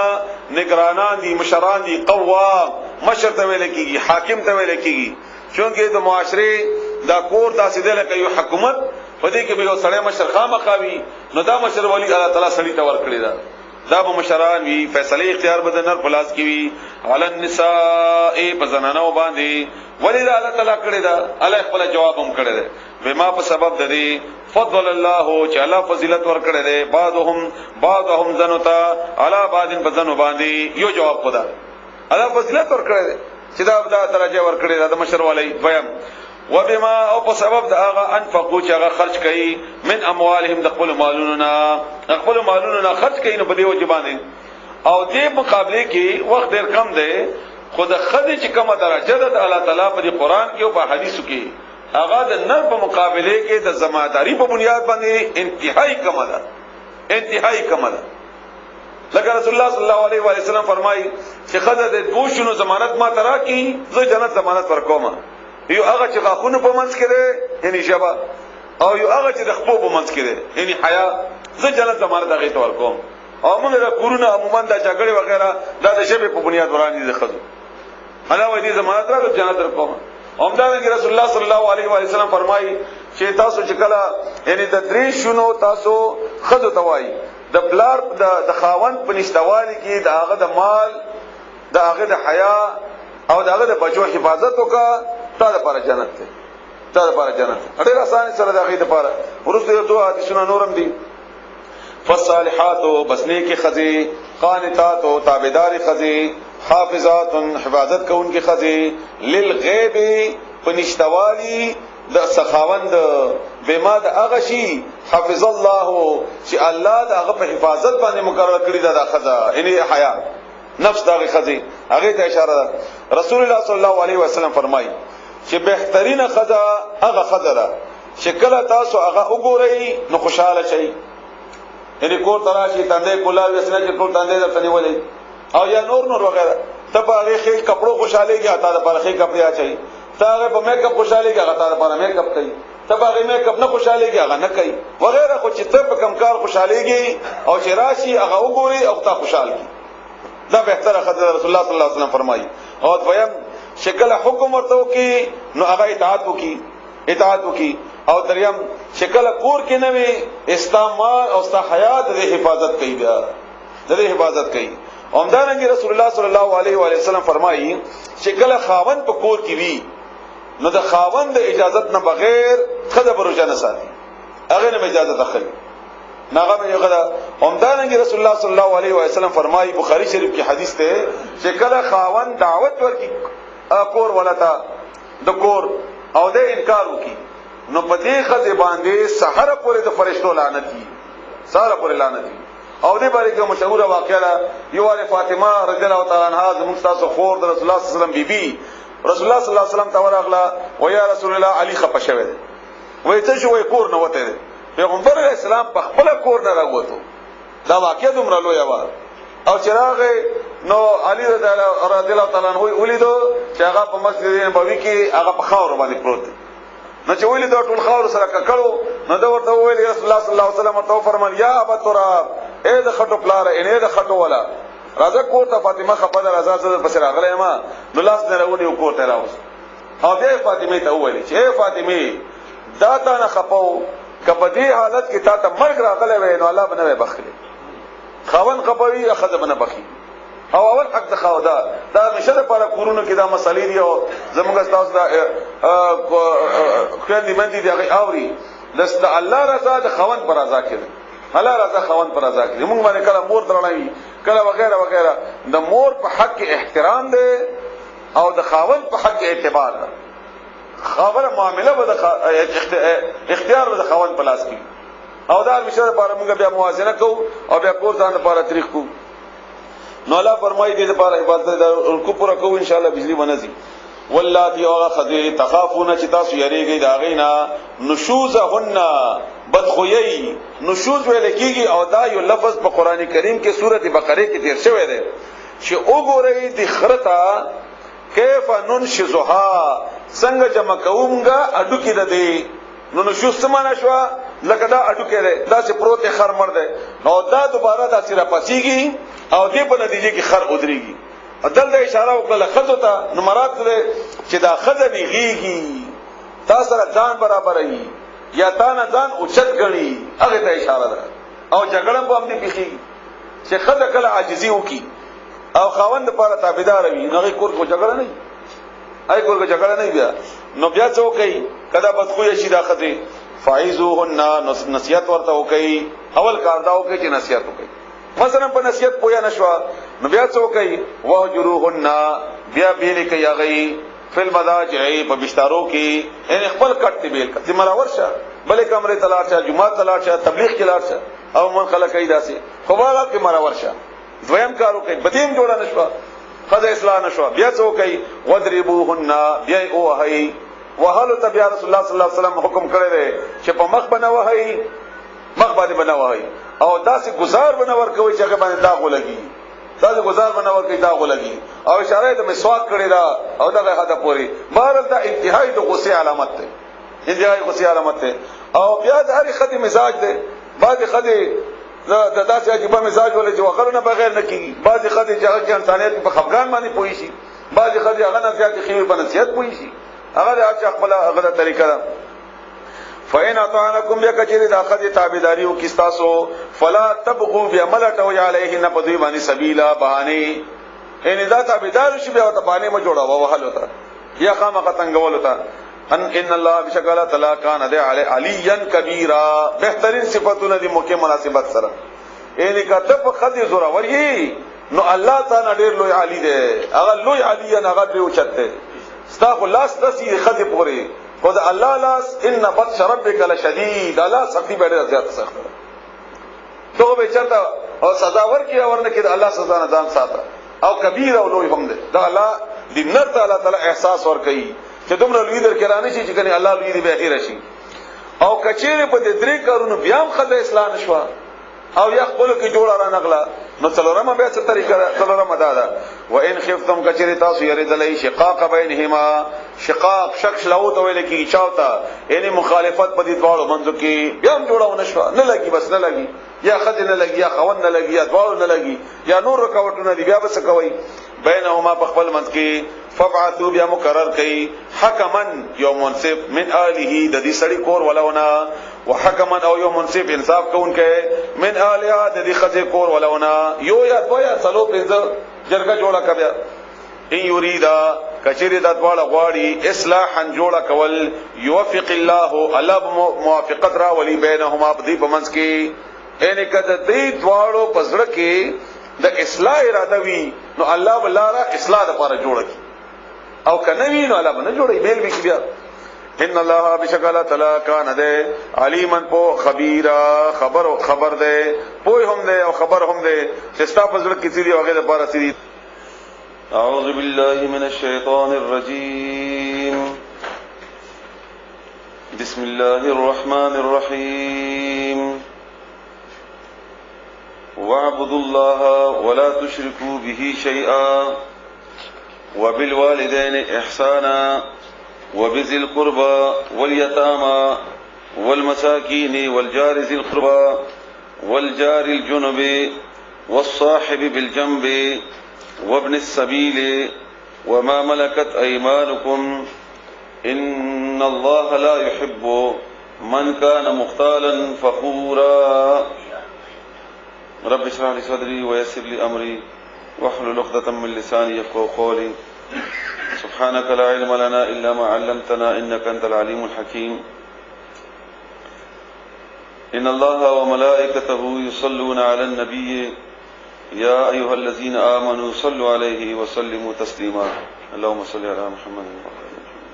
نگرانان دي مشران دي قوام مشر ته ویل کیږي حاکم ته ویل کیږي چونکه د معاشره دا کور تاسو دې لکه یو حکومت په دې کې به یو سړی مشر خامخاوي نو دا مشر ولی الله تعالی سړی ته ورکړي دا به مشران وی فیصله اختیار به نر پلاس کی وی علی النساء بزنانو باندې ولی دا الله تعالی کړی دا الله خپل جواب هم کړی دی بما په سبب د دې فضل الله چې الله فضیلت ورکړی دی بعضهم زنتا علی بعضن بزنو باندې یو جواب خدا الله فضیلت ورکړی دی چې دا درجه ورکړی دا د مشر والی دویم وبما او په سبب دا هغه انفقو چې هغه خرج کړي من اموالهم د خپل مالونو خرج کړي نو په دې وجبانه او دې مقابله کې وخت ډیر کم دی خود خدای چې کومه درجه ده الله تعالی په قرآن کې او په حدیثو کې هغه د نر په مقابله کې د ذمہداری په بنیاد باندې انتهایی کم ده لکه رسول الله صلی الله علیه و سلم فرمایي چې خدای د دوشونو ضمانت ما ترا کی زه جنت ضمانت ورکوم یو هغه چې غاخونه په منځ کې ده یعنی شبا او یو هغه چې د خپل په منځ کې ده یعنی حیا زه جنت ضمانت هغه ته ورکوم او موږ د کورونه عموما د جګړې وغیرہ د شبې په بنیاد ورانې ده خدای الله وایي ضمانت راکړه جنت ورکوم همدارنګه رسول الله صلی الله علیه و سلم فرمایي چې تاسو چې کله یعنی د درې شونو تاسو خدای توای د بلار د خاوند په نشټوالي کې د هغه د مال د هغه د حیا او د هغه د بچو حفاظت وکړه تا د پر جنت ډېر آسان سره د هغه د پر ورسته یو دوه حدیثونه نورم دي فالصالحات بسنه کې خزي قانتات او تابعدار خزي حافظات حفاظت کوونکې خزي للغیب پنشتوالی د سخاوند بما د هغه شی حفظ الله چې الله د هغه په حفاظت باندې مقرر کړی دا خزا یعنی حیا نفس دغه خزي هغه ته اشاره ده رسول الله صلی الله علیه وسلم فرمایي چې بهترین خزا هغه خزا ده چې کله تاسو هغه وګورئ نو خوشاله شئ یعنی کور تراشی تندې کولاوي اسنه چې ټول تندې درته نیولې او یا نور وغیرہ ته په هغه خې کپړو خوشاليږي اته د پر خې کپړیا چي ته هغه په میک اپ خوشاليږي هغه ته پر میک اپ کوي ته په هغه میک اپ نه خوشاليږي هغه نه کوي وغیرہ خو چې ته په کم کار خوشاليږي او چې راشي هغه وګوري او ته خوشاله دا بهتره خدای رسول الله صلی الله علیه وسلم فرمایي او دویم شکل حکم ورته کی نو هغه اطاعت وکي او دریم شکل کور کې نه وي استعمال او حیات د حفاظت کوي بیا د حفاظت کوي همدارنګه رسول الله صلی الله علیه و سلم فرمایي شکل خاوند په کور کې وي نو د خاوند اجازت نه بغیر خدای بروجه نه ساتي هغه نه اجازه اخلي ناغه مې غدا همدارنګه رسول الله صلی الله علیه و سلم فرمایي بخاری شریف کې حدیث ته شکل خاوند دعوت ورکي کور ولتا د کور او د انکار وکي نو په دې خزه باندې سحر پورې د فرشتو لعنت دي سحر پورې لعنت دي او دې باندې کوم مشهور واقعه ده یو واره فاطمه رضی الله تعالی عنها زموږ تاسو خور د رسول الله صلی الله علیه وسلم بیبي رسول الله صلی الله علیه وسلم ته ورغله و یا رسول الله علی خپه شوی وای ته شو وای کور نه وته پیغمبر اسلام په خپل کور نه راغوتو دا واقعه دومره لوی و او چراغ نو علی رضی الله تعالی عنہ ولیدو چې هغه په مسجد نبوي کې هغه په خاور باندې پروت نو چې ویل دا ټول خاور سره ککړو نو دا ورته ویل رسول الله صلی الله علیه وسلم ته فرمایي یا ابا تراب اے د خټو پلار اے د خټو والا راځه کوټه فاطمه خپل راځه زړه پس راغله ما نو لاس نه راونی کوټه راوس او بیا فاطمه ته ویل چې اے فاطمه دا تا نه خپاو کبدی حالت کې تا ته مرګ راغله وې نو الله بنوي بخلي خاون خپوي اخذ بنه بخي او اول حق د خاودا دا مشه لپاره کورونو کې دا مسالې دي او زموږ تاسو دا خو دې باندې دی هغه اوري لست الله رضا د خوان پر رضا کړي الله رضا خوان پر رضا کړي موږ باندې کله مور درنوي کله وغیرہ وغیرہ د مور په حق احترام دی او د خوان په حق اعتبار ده خبره معاملې به د اختیار د خوان په لاس کې او دا مشه لپاره موږ بیا موازنه کوو او بیا کور ځان لپاره طریق کوو نو الله فرمایي دې لپاره عبادت کو پورا کو ان شاء الله بجلی ونزي واللاتی او خذ تخافون چې تاسو یریږئ دا غینا نشوزهن بدخویی نشوز ویل کیږي او دا یو لفظ په قران کریم کې سورته بقره کې تیر شوی دی چې وګورئ د خرتا کیف ننشزها څنګه جمع کومګه اډو کې ده دی نو نشوز سمانه شو لکه دا اډو کې ده دا چې پروت خر مړ ده نو دا دوباره دا سره پسیږي او دې په نتیجه کې خر ودرېږي دلته اشاره وکړه خزو ته نو مراد دې چې دا خزه بیږي تاسو سره ځان برابرې یا تا نه ځان اوچت غني هغه ته اشاره ده او جګړه په هم دي پیږي چې خزه کله عاجزي وکي او خاوند لپاره تابعدار وي نو کور کو جګړه نه ای کور کو جګړه نه بیا نو بیا څه کوي کدا بدخوې شي دا خزه فایزوهن نصیحت ورته وکي اول کار دا وکي چې نصیحت وکي مثلا په نصیحت پویا نشوا نو بیا څه کوي وهجروهن بیا بیل کوي هغه فل مضاجع په بسترو کې ان خپل کټ بیل کړي مراور شه بلې کمرې تلاش شه جمعه تلاش شه تبلیغ کې لاش شه او من خلک کوي داسې خو والا کې مراور شه دویم کارو کوي بدیم جوړه نشوا خدای اصلاح نشوا بیا څه کوي وضربوهن بیا اوهي وهلو ته بیا رسول الله صلی الله علیه وسلم حکم کړی دی چې په مخ بنوهي مخ باندې بنوهي او داسې گزار بنور کوي چې هغه باندې داغ ولګي داسې گزار بنور کوي داغ ولګي او اشاره د مسواک کړی دا او دغه حدا پوری بهرل دا انتهایی د غصه علامت ده انتهایی غصه علامت ده او بیا د هر خدي مزاج ده بعض خدي د داسې عجیب مزاج ولې چې وغیرہ بغیر نه کیږي بعض خدي چې هغه انسانیت په خفګان باندې پوي شي بعض خدي هغه نه زیات خیر په نصیحت پوي شي هغه د خپل هغه طریقه ده فین اطعنکم بکچری د اخذ تابعداري او کیستاسو فلا تبغوا بعملته علیه نبذ بانی سبیلا بهانه ان دا تابعدار شي بیا ته بانی ما جوړا وهل وتا یا خامخ تنگول وتا ان الله بشکل تعالی کان علیا کبیرا بهترین صفاتونه دي موکه مناسبت سره ان کتب خدي زورا وري نو الله تعالی ډیر لوی علی دی هغه لوی علی نه هغه دی اوچته استغفر الله ستاسي خدي پوره خود الله لاس ان بطش ربک لشدید الله سختی بیره زیات سخت تو به چرته او سزا ورکی ورنه کې الله سزا نه ځان ساته او کبیر او لوی هم ده دا الله دې نر تعالی تعالی احساس ور کوي چې دومره لوی در کړه شي چې کني الله لوی دې به اخیر شي او کچېره په دې درې کارونو بیا هم خدای اسلام نشوا او یا خپل کې جوړه را نغلا نو څلورمه به څه طریقه څلورمه دادا و ان خفتم کچری تاسو یری دلای شقاق بینهما شقاق شک لو ته ویل کی چاوتا یعنی مخالفت په دې دواړو منځو کې بیا هم جوړه ونشوا نه لګي بس نه لګي یا خد نه لګي یا خوند نه لګي یا دواړو نه لګي یا نور رکاوټونه دی بیا بس کوي بینهما په خپل منځ کې فبعثوا بیا مقرر کړي حکمن یو منصف من اله د دې سړی کور ولونه وحکمن او یو منصف انصاف کوونکې من اله د دې خځه کور ولونه یو یا دویا څلو پنځه جرګه جوړه کبیا ان یریدا کچری د دواړه غواړي اصلاحا جوړه کول یوفق الله الله موافقت را ولی بینهما بدی پمنس کې ان کده دې دواړو پزړه کې د اصلاح اراده وی نو الله ولاره اصلاح لپاره جوړه کی او کنه وی نو الله باندې جوړي بیل وی بیا ان الله بشکل تعالی کان ده علیما پو خبیرا خبر ده پوی هم ده او خبر هم ده چې ستا پزړه کې سړي هغه لپاره سړي اعوذ بالله من الشیطان الرجیم بسم الله الرحمن الرحیم واعبدوا الله ولا تشركوا به شيئا وبالوالدين احسانا وبذي القربى واليتامى والمساكين والجار ذي القربى والجار الجنب والصاحب بالجنب وابن السبيل وما ملكت ايمانكم ان الله لا يحب من كان مختالا فخورا رب اشرح لي صدري ويسر لي امري واحلل عقدة من لساني يفقهوا قولي سبحانك لا علم لنا الا ما علمتنا انك انت العليم الحكيم ان الله وملائكته يصلون على النبي يا ايها الذين امنوا صلوا عليه وسلموا تسليما اللهم صل على محمد وعلى آله محمد.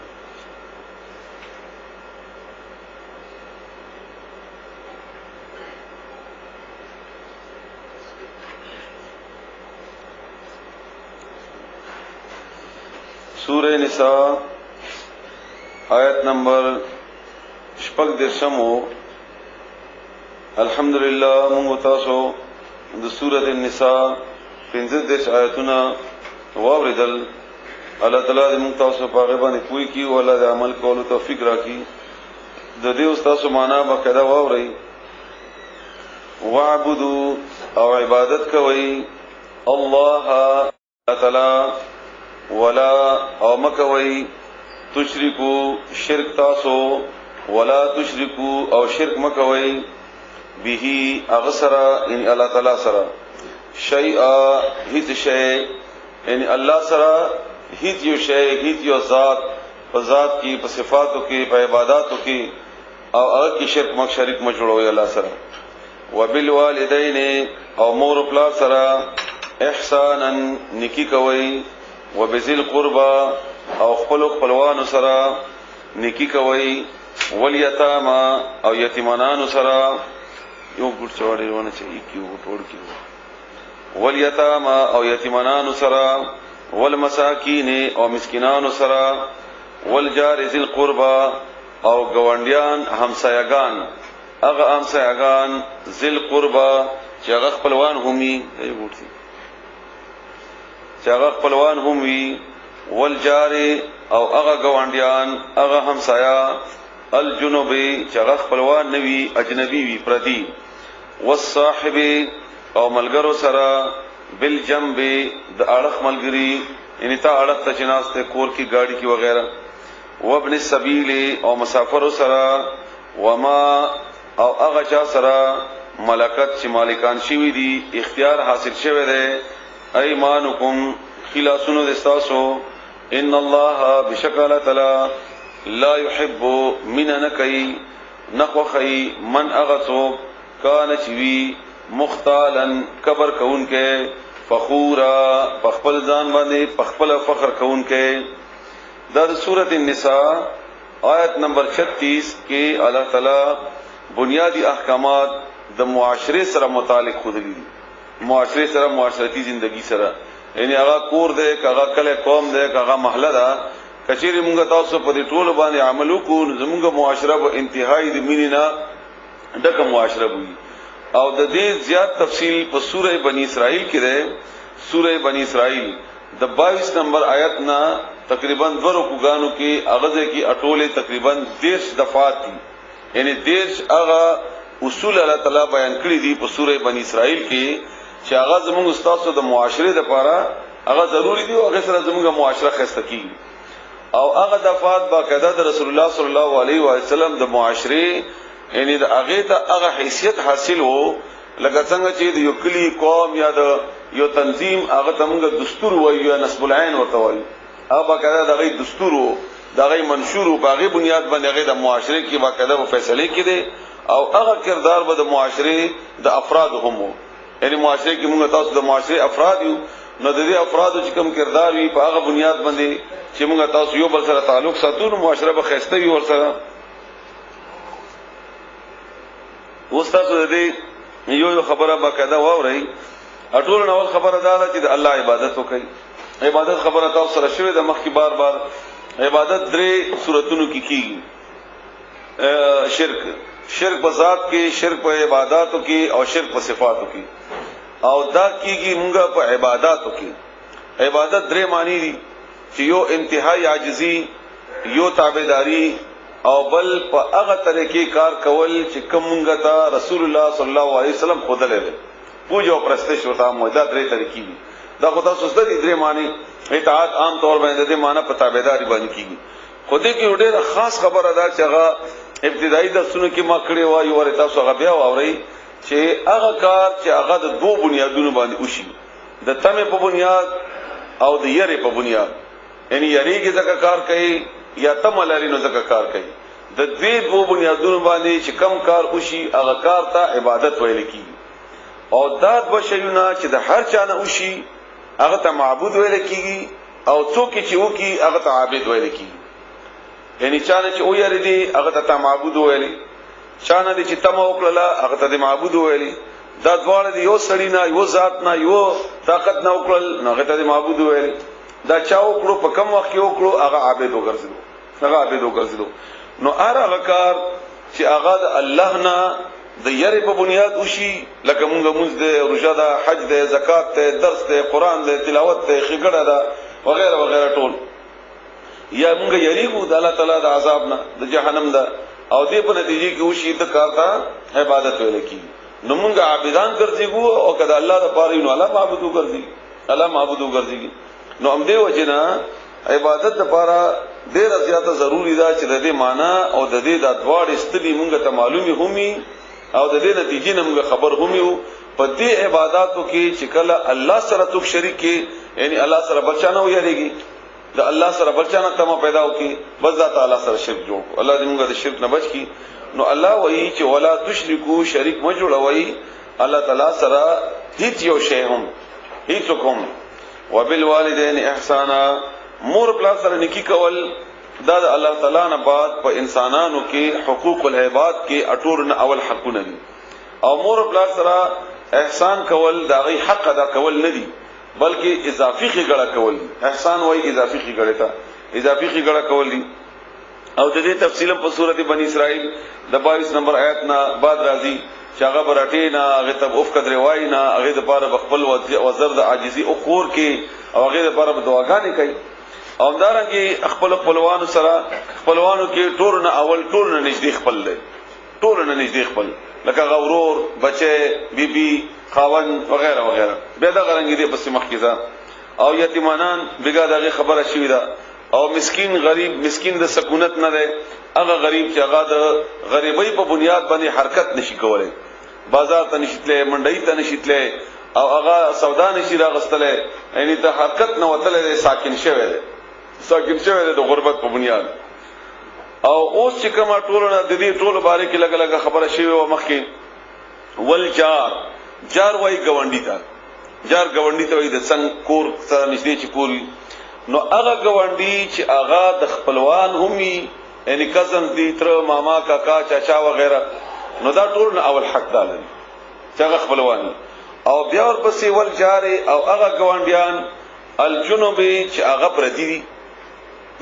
سورہ نساء آیت نمبر 14 الحمدللہ مونږ تاسو د سورۃ النساء 15 آیتونه واوریدل الله تعالی دې مونږ تاسو په هغه باندې پوي کی او الله دې عمل کولو توفیق راکړي د دې تاسو معنا باقاعده واوري واعبدوا او عبادت کوي الله تعالی ولا او مکوي تشرکو شرک تاسو ولا تشرکو او شرک مکوي به اغسرا ان الله تعالی سره شیئا هیڅ شی ان الله سره هیڅ یو شی هیڅ یو ذات په ذات کې په صفاتو کې په عبادتو کې او هغه کې شرک مک شریک م جوړوي الله سره وبالوالدین او مور پلا سره احسانا نیکی کوي وبذل قربا او خپلوانو سره نیکی کوي والیتاما او یتیمانانو سره یو ګډ چوڑی ونه چې کیو ټوړ کیو والیتاما او یتیمانانو سره والمساکین او مسکینانو سره والجار ذل قربا او گوانډیان همسایگان هغه همسایگان ذل قربا چې هغه خپلوان همي دی ګوټي چې هغه خپلوان همي والجار او هغه گوانډیان هغه همسایا الجنوبي چې هغه خپلوان نوي اجنبي وي پردي والصاحب او ملګرو سره بالجنب د اړخ ملګری یعنی تا اړخ ته چناسته کور کی گاڑی کی وغیرہ وابن السبیل او مسافر سره وما او هغه چا سره ملکت چې مالکان شوی دي اختیار حاصل شوی دی ايمانکم خلاصونو دستاسو ان الله بشکل تعالی لا يحب من نکي نخوخي من اغسو کان چوي مختالا کبر کون کې فخورا پخپل ځان باندې پخپل فخر کون کې دا سورۃ النساء آیت نمبر 36 کې الله تعالی بنیادی احکامات د معاشره سره متعلق خودلی معاشره سره معاشرتی زندگی سره یعنی هغه کور دی هغه کله قوم دی هغه محله ده کچېری موږ تاسو په دې ټولو باندې عمل وکړو زموږ معاشره به انتهایی د مینینا ډکه معاشره وي او د دې زیات تفصیل په سوره بنی اسرائیل کې ده سوره بنی اسرائیل د 22 نمبر آیت نا تقریبا 2 رکوګانو کې اغازه کې اټوله تقریبا 10 دفعات دي یعنی 10 هغه اصول الله تعالی بیان کړی دي په سوره بنی اسرائیل کې چې هغه زموږ استادو د معاشره لپاره هغه ضروری دي او هغه سره زموږه معاشره خسته کی او هغه دفعات باقاعده د رسول الله صلی الله علیه و سلم د معاشره یعنی د هغه ته هغه حیثیت حاصل وو لکه څنګه چې د یو کلی قوم یا د یو تنظیم هغه تمغه دستور وایي یا نسب العين ورته وایي هغه باقاعده دغه دستور وو دغه منشور او باغی بنیاد باندې هغه د معاشره کې باقاعده په فیصله کې دي او هغه کردار به د معاشره د افراد هم وو یعنی معاشره کې موږ تاسو د معاشره افراد یو نو د دې افرادو چې کوم کردار وي په هغه بنیاد باندې چې موږ تاسو یو بل سره تعلق ساتو نو معاشره به خسته وي ور سره وستاسو دې یو خبره باقاعده واوري اټول نو خبره دا ده چې د الله عبادت وکړي عبادت خبره تاسو سره شوی د مخ کې بار بار عبادت درې صورتونو کې کیږي شرک په ذات کې شرک په عبادتو کې او شرک په صفاتو کې او دا کیږي موږ په عبادتو کې عبادت درې معنی دي چې یو انتهائی عاجزی یو تابعداري او بل په هغه طریقې کار کول چې کومه ته رسول الله صلی الله علیه وسلم خود لري پوجا او پرستش ورته موجوده درې طریقې دي دا خدای سوسته دي درې معنی اطاعت عام طور باندې د معنی په تابعداري باندې کیږي خودی کې ډېر خاص خبره ده چې هغه ابتدایي درسونو کې ما کړی و یو ورته تاسو هغه بیا واوري چې هغه کار چې هغه د دوه بنیادونو باندې وشي د تمه په بنیاد او د یری په بنیاد یعنی یری کې ځکه کار کوي یا تم لري نو ځکه کار کوي د دې دوه بنیادونو باندې چې کم کار وشي هغه کار ته عبادت ویل کیږي او دا د بشیونه چې د هر چا نه وشي هغه ته معبود ویل کیږي او څوک چې وکي هغه ته عابد ویل کیږي یعنی چانه چې او یری دي هغه ته معبود ویلي چانه دي چې تم وکړه هغه ته معبود ویلي دا دواړه دي یو سړی نه یو ذات نه یو طاقت نه وکړل هغه ته معبود ویلي دا چا وکړو په کم وخت کې وکړو هغه عابد وګرځیدو نو هغه کار چې هغه د الله نه د یری په بنیاد وشي لکه مونږ د روزه ده حج ده زکات ده درس ده قران ده تلاوت ده خګړه ده وغیرہ وغیرہ ټول یا مونږ یریګو د الله تعالی د عذاب نه د جهنم ده او دې په نتیجه کې وشي د کار ته عبادت ویل کی نو مونږ عابدان ګرځيګو او کله الله د پاره نو الله معبود ګرځي الله معبود وګرځي. نو هم دې وجنا عبادت لپاره ډېر زیاته ضروری ده چې د دې معنا او د دې د ادوار استدی مونږ ته معلومي همي او د دې نتیجې نه مونږ خبر همي په دې عبادتو کې چې کله الله سره توک شریک کې یعنی الله سره بچا نه ویریږي د الله سره بچا نه تم پیدا وکي بس ذات الله سره شرک جوړ الله دې موږ د شرک نه بچ کی. نو الله وایي چې ولا تشرکو شریک ما جوړوي الله تعالی سره هیڅ یو شی هم هیڅ کوم. وبالوالدین احسانا مور پلا سره نیکی کول دا د الله تعالی نه بعد په انسانانو کې حقوق العباد کې اټور نه اول حقونه دي او مور پلا سره احسان کول دا غي حق ادا کول نه دي بلکې اضافي خګړه کول. احسان وای اضافي خګړه ته اضافي خګړه کول دي او د دې تفصیل په سورته بنی اسرائیل د 22 نمبر آیت نه بعد راځي چې هغه برټینا هغه ته اوف کډ روای نه هغه د پاره خپل وزر د عاجزي او خور کې او هغه د پاره دعاګانې کوي او دارنګي خپل خپلوانو سره خپلوانو کې ټور نه اول ټور نه نږدې خپل دی ټور نه نږدې خپل لکه غورور بچي بیبي خاون وغیرہ وغیرہ بیا دا غرنګي دي پس مخکې او یتیمانان بګا دغه خبره شوې ده او مسکین غریب مسکین د سکونت نه ده هغه غریب چې هغه د غریبۍ په بنیاد باندې حرکت نشي کولای بازار ته نشیتله منډۍ ته نشیتله او هغه سودا نشي راغستله یعنی د حرکت نه وتله ساکن شوی ده د غربت په بنیاد. او اوس چې کومه ټولنه د دې ټولو باره کې لګ خبره شوی و مخکې ولجار جار وای گاونډي ته جار گاونډي ته وای د څنګه کور سره نږدې چې کوري نو هغه گاونډي چې هغه د خپلوان همي یعنی کزن دي تر ماما کاکا چاچا وغیرہ نو دا ټول اول حق دالي چې هغه خپلوان او بیا ورپسې ولجار او هغه گاونډیان الجنوبي چې هغه پردي دي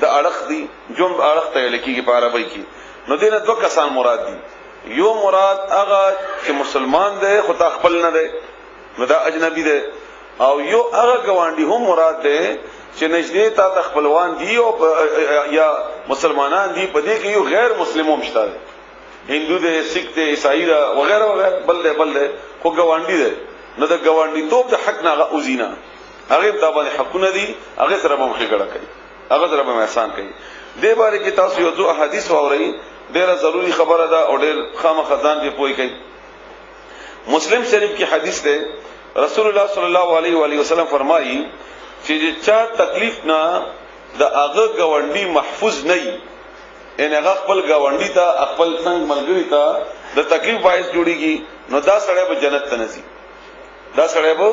د اړخ دي جنب اړخ ته لکېږي په عربی کې نو دینه دوه کسان مراد دي. یو مراد هغه چې مسلمان دی خو تا خپل نه دی نو دا اجنبي دی او یو هغه گاونډي هم مراد دی چې نږدې تا خپلوان دي او یا مسلمانان دي په دې کې یو غیر مسلم هم شته هندو دی سکھ دی عیسائی دی وغیرہ وغیرہ بل دی خو گاونډي دی نو د گاونډي توپ د حق نه هغه اوزینا هغه د باندې حقونه دي هغه سره به مخېګړه کوي هغه سره به احسان کوي. دې باره کې تاسو یو څو احادیث واورئ ډیره ضروری خبره ده او ډیر خامخزان دی پوي کوي. مسلم شریف کی حدیث ده رسول الله صلی الله علیه و آله وسلم فرمایي چې چا تکلیف نه د هغه گاونډي محفوظ نه وي ان هغه خپل گاونډي ته خپل څنګه ملګری ته د تکلیف باعث جوړيږي نو دا سړی به جنت ته نشي دا سړی به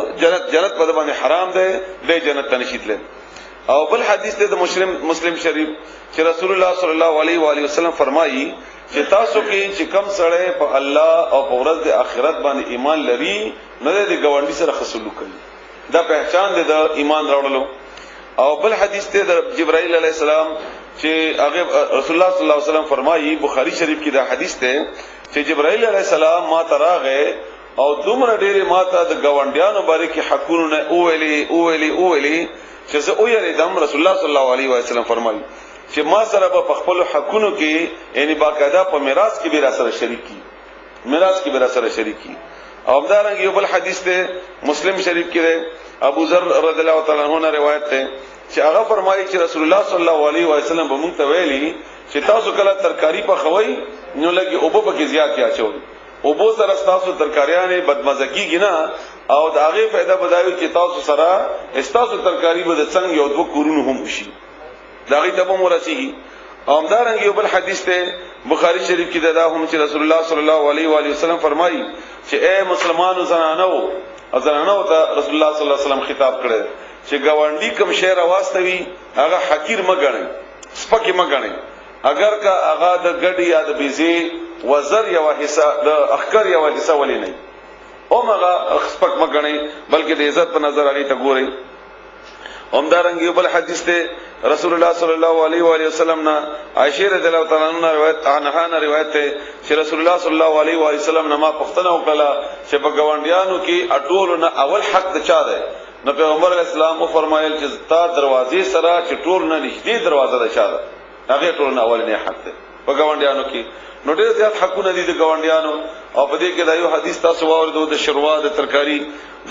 جنت په باندې حرام ده د جنت ته نشي تللی. او بل حدیث ده مسلم شریف چې رسول الله صلی الله علیه و آله وسلم فرمایي چې تاسو کې چې کم سړی په الله او په ورځ د آخرت باندې ایمان لري نه د گاونډي سره خصلو کوي دا پہچان ده د ایمان راوړلو. او بل حدیث ده د جبرائیل علیه السلام چې هغه رسول الله صلی الله علیه وسلم فرمایي بخاری شریف کې دا حدیث ده چې جبرائیل علیه السلام ما تراغه او دومره ډېر ماته د گاونډیانو باره کې حقونه اولی چې زه او یریدم رسول الله صلی الله علیه و سلم فرمایي چې ما سره په خپل حقونو کې یعنی باقاعده په میراث کې به سره شریک کی او همدارنګه یو بل حدیث ده مسلم شریف کې ده ابو ذر رضی الله تعالی عنہ روایت ده چې هغه فرمایي چې رسول الله صلی الله علیه و سلم به مونږ ته ویلي چې تاسو کله ترکاری په خوي نو لګي او په کې زیات یا چول او بو سره تاسو ترکاریانه بدمزگی نه او دا هغه فائدہ بدایو چې تاسو سره استاسو ترکاری به څنګه یو دوه کورونو هم شي دا غي ته به مرسي. او همدارنګه یو بل حدیث ته بخاری شریف کې دا هم چې رسول الله صلی الله علیه و آله وسلم فرمایي چې اے مسلمانانو زنانو ته رسول الله صلی الله علیه وسلم خطاب کړي چې گاونډي کوم شی راوستوي هغه حقیر مګنئ سپکه مګنئ اگر کا هغه د ګډي یا د بيزي وزر یا حصہ د اخکر یا حصہ ولې نه او مغه سپک مګنئ بلکې د عزت په نظر هغه ته ګورئ. همدارنګه یو بل حدیث ته رسول الله صلی الله علیه و آله وسلم نا عائشہ رضی الله تعالی عنها روایت ته چې رسول الله صلی الله علیه و آله وسلم ما پښتنه وکړه چې په گاونډیانو کې اټول نه اول حق د چا ده نو پیغمبر اسلام او فرمایل چې تا دروازې سره چې ټول نه نږدې دروازه ده چا ده هغه ټول نه اول نه حق ده په ګاونډیانو کې نو ډېر زیات حقونه دي د ګاونډیانو او په دې کې دا یو حدیث تاسو واوریدو د شروع د ترکاری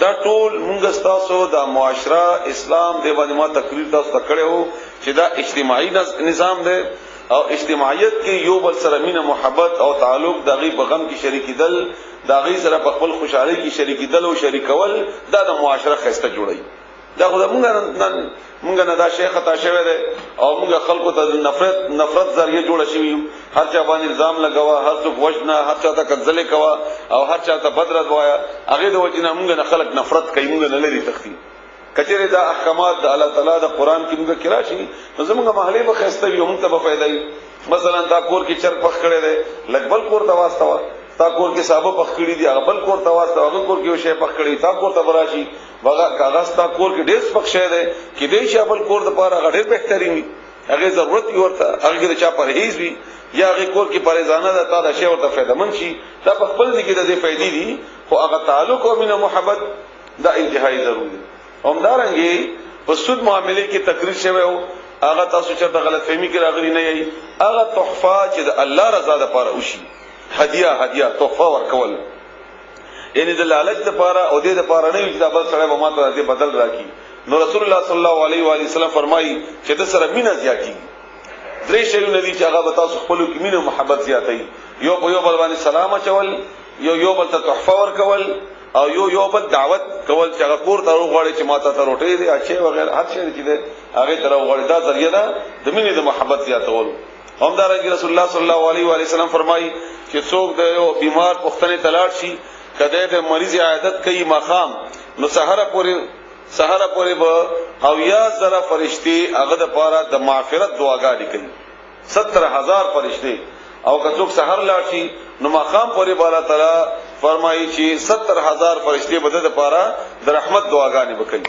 دا ټول مونږ تاسو د معاشره اسلام دی باندې ما تقریر تاسو کړو چې دا اجتماعي نظام دی او اجتماعیت کې یو بل سره مینه محبت او تعلق دغه په غم کې شریک دل دغه سره په خپل خوشحالي کې شریک دل او شریکول دا د معاشره خسته جوړي دا خو مونږ نه دا شیخ خطا شوی دی او مونږ خلکو ته نفرت ذریعہ جوړ شوی هر چا باندې الزام لګوا هر څوک وژنه هر چا ته کنځلې کوا او هر چا ته بدرت وایا هغه د وجنه مونږ نه خلک نفرت کوي مونږ نه لري تختی کچره دا احکامات د الله تعالی د قران کې موږ کې راشي نو زموږ محلي به خسته وي موږ ته به فائدہ وي مثلا تا کور کې چرګ پخ کړي دي لګبل کور ته واسطه تا کور کې صاحب پخ کړي دي هغه بل کور ته واسطه هغه کور کې شی پخ کړي تا کور ته براشي وغه کاغذ تا کور کې ډېر پخ شه ده کې دې شی خپل کور د پاره غډېر بهتري وي هغه ضرورت یو ورته هغه کې چا پرهیز وي یا هغه کور کې پریزانه ده تا د شی ورته فائدہ من شي دا په خپل دي کې د فائدې دي خو هغه تعلق او مینه محبت دا انتهایی ضروري دي همدارنګي په سود معاملې کې تقریر شوی او هغه تاسو چې غلط فهمي کې راغلي نه یي هغه تحفه چې د الله رضا لپاره وشي هدیه تحفه ورکول یعنی د لالچ لپاره او د لپاره نه چې بل سره به ماته دې بدل راکړي نو رسول الله صلی الله علیه و علیه وسلم فرمایي چې د سره مینه زیاتی درې شیونه دي چې هغه تاسو خپل کې مینه محبت زیاتي یو په یو بل باندې سلام اچول یو بل ته تحفه ورکول او یو بل دعوت کول چې هغه کور ته وغواړي چې ماته ته روټي دي اچي وغیرہ هر شي چې ده هغه ته وغواړي دا ذریعہ ده د مینې د محبت زیاتول همدارنګه رسول الله صلی الله علیه و علیه وسلم فرمایي چې څوک د یو بیمار پختنه تلاړ شي کده د مریض عادت کوي مخام نو سحر پورې به او یا زره فرشتي هغه د پاره د معافرت دعاګانې کوي 70000 فرشتي او که څوک سحر لاړ شي نو مخام پورې بالا تعالی فرمایي چې 70000 فرشتي بده د پاره د رحمت دعاګانې وکړي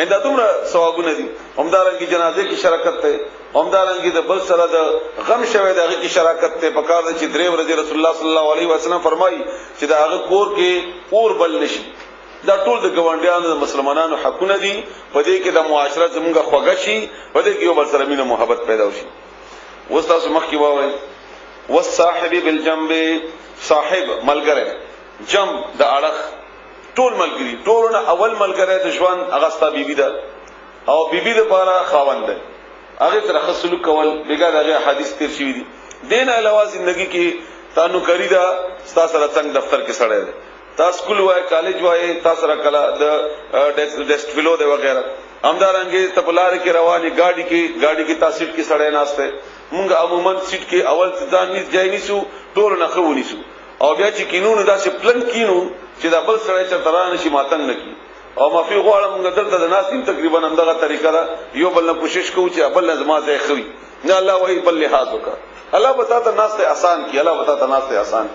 انده دومره ثوابونه دي همدارنګه جنازه کې شرکت ته همدارنګه د بل سره د غم شوه دغه کې شراکت ته پکار دي چې درې ورځې رسول الله صلی الله علیه وسلم فرمایي چې دا هغه کور کې اور بل نشي دا ټول د ګوانډیانو د مسلمانانو حقونه دي په دې کې د معاشره زموږه خوږه شي په دې کې یو بل سره مینه محبت پیدا وشي وستاسو مخ کې وایي والصاحب بالجنب صاحب ملګری جم د اړخ ټول ملګری ټولونه اول ملګری د ژوند هغه ستا بیبي ده او بیبي لپاره خاوند ده هغه تر خصلو کول بیګا دغه حدیث تیر شوی دي دین علاوه ژوندۍ کې تانو کری دا ستا سره څنګه دفتر کې سړی ده تا سکول وای کالج وای تا سره کلا د ډیسک فلو ده وغیرہ همدارنګه تپلار کې رواني گاډي کې تا سیټ کې سړی ناشته مونږ عموما سیټ کې اول ځان نه ځای نیسو ټول نه خو نیسو او بیا چې کینونو دا چې پلن کینو چې دا بل سره چې ترانه شي ماتنګ نکی او مافي غواړم موږ دلته د ناسین تقریبا همدغه طریقه ده یو بل نه کوشش کوو چې بل لازمه ځای خوي نه الله وایي بل لحاظ وکړه الله بتا ته ناس ته آسان کی الله بتا ته ناس ته آسان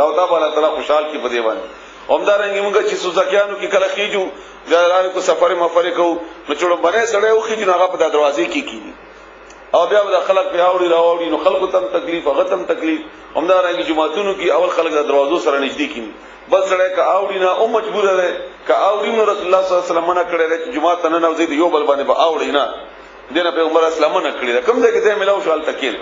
او دا الله تعالی خوشحال کی په دی باندې همدارنګه موږ چې سوزکیانو کې کله خېجو ځای کو سفر مفر کوو نو چړو باندې سره یو خېجو هغه په دروازې کې کی او بیا د خلک په اوړي راوړي نو خلکو تم تکلیف هغه تم تکلیف همدارنګه جماعتونو کې اول خلک د دروازو سره نږدې کینی بل سره کا اوړي نه او مجبور ده کا اوړي نو رسول الله صلی الله علیه وسلم منع کړی چې جماعت نه نوځي یو بل باندې به اوړي نه دینه پیغمبر اسلام منع کړی کوم ځای کې ځای ملاو شو تکیل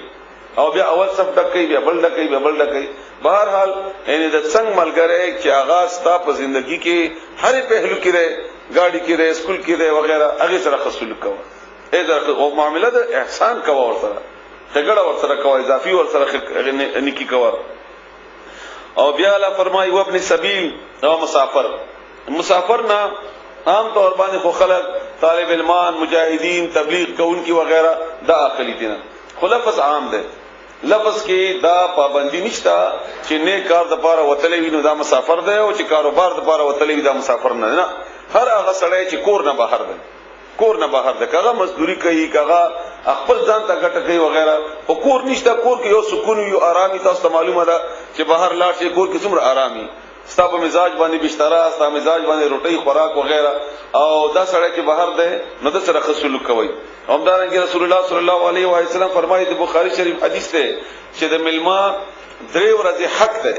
او بیا اول صف ډکې بیا بل ډکې بهر حال یعنی د څنګه ملګری چې آغاز تا په ژوندۍ کې هر پهلو کې رہے گاڑی کې رہے سکول کې رہے وغیرہ هغه سره خصلو کوه او معاملې د احسان کوه ور سره دګړه ور سره کوه اضافي ور سره نکی کوه او بیا الله فرمایي و ابن سبیل او مسافر نه عام طور باندې خو خلک طالب علمان مجاهدین تبلیغ کوونکی وغیرہ دا اخلي دي نه خلفظ عام ده لفظ کې دا پابندی نشتا چې نه کار د پاره وتلې وینو دا مسافر ده او چې کاروبار د پاره وتلې وی دا مسافر نه نه هر هغه سړی چې کور نه بهر ده کغه مزدوری کوي کغه خپل ځان ته ګټه کوي وغیرہ او کور نشته کور کې یو سکون یو آرامي تاسو معلومه ده چې بهر لاړ شي کور کې څومره آرامي ستاسو مزاج باندې بشترا ستاسو مزاج باندې روټي خوراک وغیرہ او دا سړی چې بهر ده نو د سره خصلو کوي همدارنګه رسول الله صلی الله علیه و سلم فرمایي د بخاری شریف حدیث ده چې د ملما درې ورځې حق ده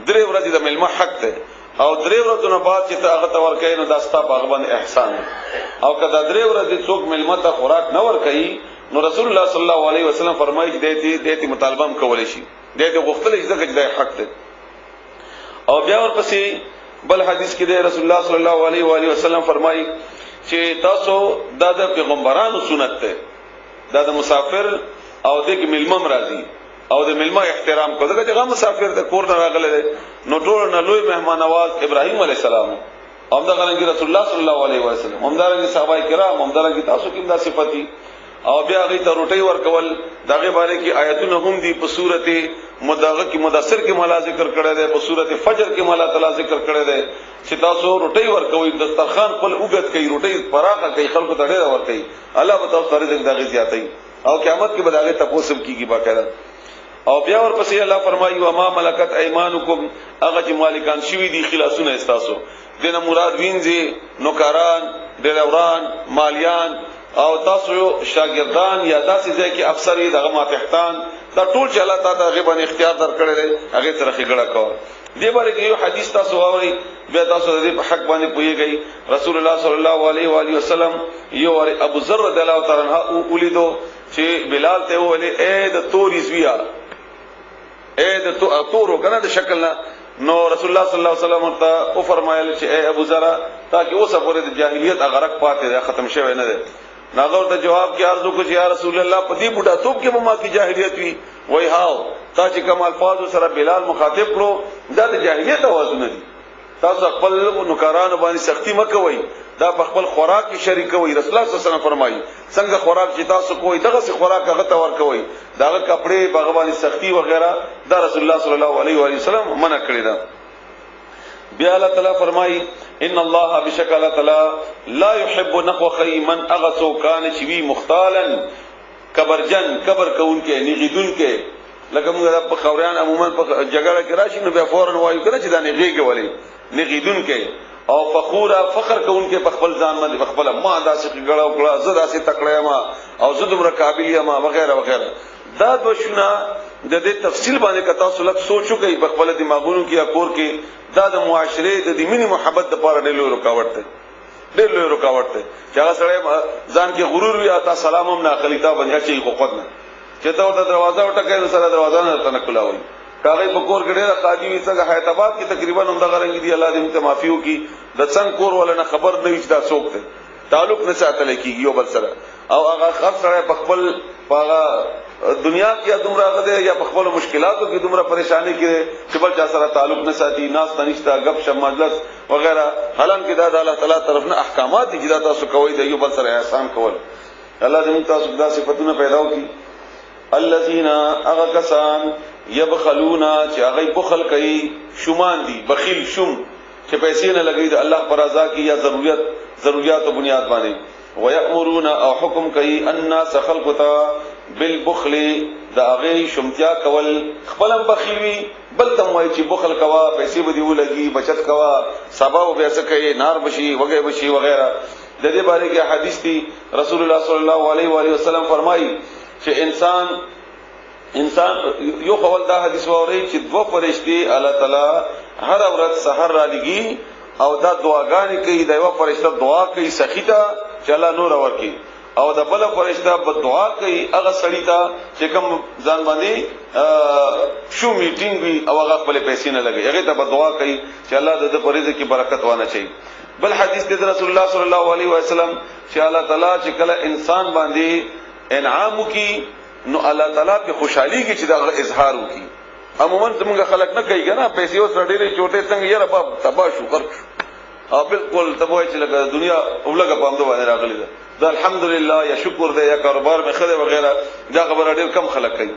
درې ورځې د ملما حق ده او درې ورځې نه بعد چې هغه تور کین نو داستا په غوښبن احسان او کله درې ورځې څوک ملما ته خوراک نه ور کوي نو رسول الله صلی الله علیه وسلم فرمایي چې دې مطالبه هم کولای شي دې غوښتل چې دا حق ده. او بیا ورپسې بل حدیث کې د رسول الله صلی الله علیه و آله وسلم فرمایي چې تاسو د پیغمبرانو سنت ده د مسافر او د ملمم راځي او د ملما احترام کو دغه چې مسافر د کور نه راغله نو ټول نه لوی مهمان نواز ابراهيم عليه السلام هم دا غره رسول الله صلی الله علیه وسلم هم دا صحابه کرام هم دا تاسو کې دا صفتی او بیا غي ته روټي ورکول دغه باندې کې آیتونه هم دي په سورته مدغه کې مدثر کې مولا ذکر کړی دی په سورته فجر کې مولا تعالی ذکر کړی دی چې تاسو روټي ورکوي دسترخوان خپل اوګد کوي روټي پراخه کوي خلکو ته ډېر ورکوي الله به تاسو سره دغه زیاتې او قیامت کې به دغه تاسو کیږي باقاعده. او بیا ورپسې الله فرمایي و ما ملکت ايمانکم هغه چې مالکان شوی دي خلاصونه استاسو دنه مراد وینځي نوکران ډیروران مالیان او تاسو شاګردان یا داسې ځای کې افسری دغه ماتحتان دا ټول چې الله تعالی غیبن اختیار درکړي دی هغه سره خګړه کوي. دې باندې یو حدیث تاسو اوري بیا تاسو دې په حق باندې پوهیږئ. رسول الله صلی الله علیه و آله وسلم یو ابو ذر رضی الله تعالی عنہ ولیدو چې بلال ته ویلي اے د توري زویا اے د تورو کنه د شکل نه نو رسول الله صلی الله علیه وسلم ته او فرمایل چې اے ابو ذر تاکي اوسه پورې د جاهلیت غرق پاتې ده ختم شوی نه ده. ناغور ته جواب کې عرض وکړ چې یا رسول الله په دې بوډا توپ کې ما کې جاهلیت وی وای هاو تا چې کوم الفاظ سره بلال مخاطب کړو دا د جاهلیت اوازونه دي. تاسو خپل نوکرانو باندې سختی مکوئ دا په خپل خوراک کې شریک وي. رسول الله صلی الله علیه وسلم فرمایي څنګه خوراک چې تاسو کوی دغه څه خوراک هغه ته ورکوي داغه کپڑے باغبانی سختی وغیرہ دا رسول الله صلی الله علیه و آله وسلم منع کړی دا. بیا الله تعالی فرمایي ان الله بشکل تعالی لا يحب نقخ من اغسو کان شوی مختالا کبرجن کبر کون کې نغیدون کې لکه موږ په خوریان عموما په جګړه کې راشي نو بیا فورن وایو کنه چې دا نغیږي ولی نغیدون کې او فخورا فخر کون کې په خپل ځان باندې خپل ما داسې غړاو غړا زدا سي تکړه ما او زدم رکابلیه ما وغیرہ وغیرہ دا دوشنا د دې تفصیل باندې کتا سلک سوچو کوي په خپل دماغونو کې اکور کې دا د معاشره د دې مینی محبت د پاره ډېر لوی رکاوټ دی ډېر لوی رکاوټ دی چې هغه سره ځان کې غرور وي اتا سلام هم نه خلیتا باندې چې خو خود نه چې ته ورته دروازه وټکې سره دروازه نه تنه کولاوي کاغی بکور ګډه قاضي وي څنګه حیات آباد کې تقریبا هم دغه رنګ دی الله دې ته معافي وکي د څنګه کور ولنه خبر نه وي دا څوک دی تعلق نه ساتل کیږي یو بل سره او هغه خاص سره په خپل هغه دنیا کې دومره غده یا په خپل مشکلاتو کې دومره پریشانی کې چې بل چا سره تعلق نه ساتي ناس تنشتا غب شپ مجلس وغیرہ حالانکه دا د الله تعالی طرف نه احکامات دي چې تاسو کوی د یو بل سره احسان کول. الله دې تاسو دا صفاتونه پیدا وکړي. الذين اغكسان يبخلون چې هغه بخل کوي شومان دي بخیل شوم چې پیسې نه لګي د الله پر رضا کې یا ضرورت او بنیاد باندې ويأمرون او حکم کوي الناس خلقتا بالبخل دا هغه شومتیا کول خپلم بخیلوي بل تم وای چې بخل کوا پیسې بدی ولګي بچت کوا سبب به څه کوي نار بشي وګي بشي وغیرہ د دې باره کې حدیث دي رسول الله صلی الله علیه و آله وسلم فرمایي چې انسان یو خپل دا حدیث ووري چې دوه فرشتي الله تعالی هر ورځ سحر را لګي او دا دعاګانې کوي دا یو فرشتہ دعا کوي سخیتا چې الله نور ورکي او د بل فرشتہ په دعا کوي هغه سړی ته چې کوم ځان باندې شو میټینګ وي او هغه خپل پیسې نه لګي هغه ته په دعا کوي چې الله د پرېز کې برکت وانه چي. بل حدیث د رسول الله صلی الله علیه وسلم چې الله تعالی چې کله انسان باندې انعام کی نو الله تعالی په خوشحالي کې چې دا اظهار وکي. عموما زموږ خلک نه کوي کنه پیسې اوس ډېرې چوټې څنګه یې رب تبا شکر او بالکل تبوي چې لکه دنیا اولګه پامدو باندې راغلي ده دا الحمدلله یا شکر ده یا کاروبار میں خدای وغیرہ دا خبره ډېر کم خلک کوي.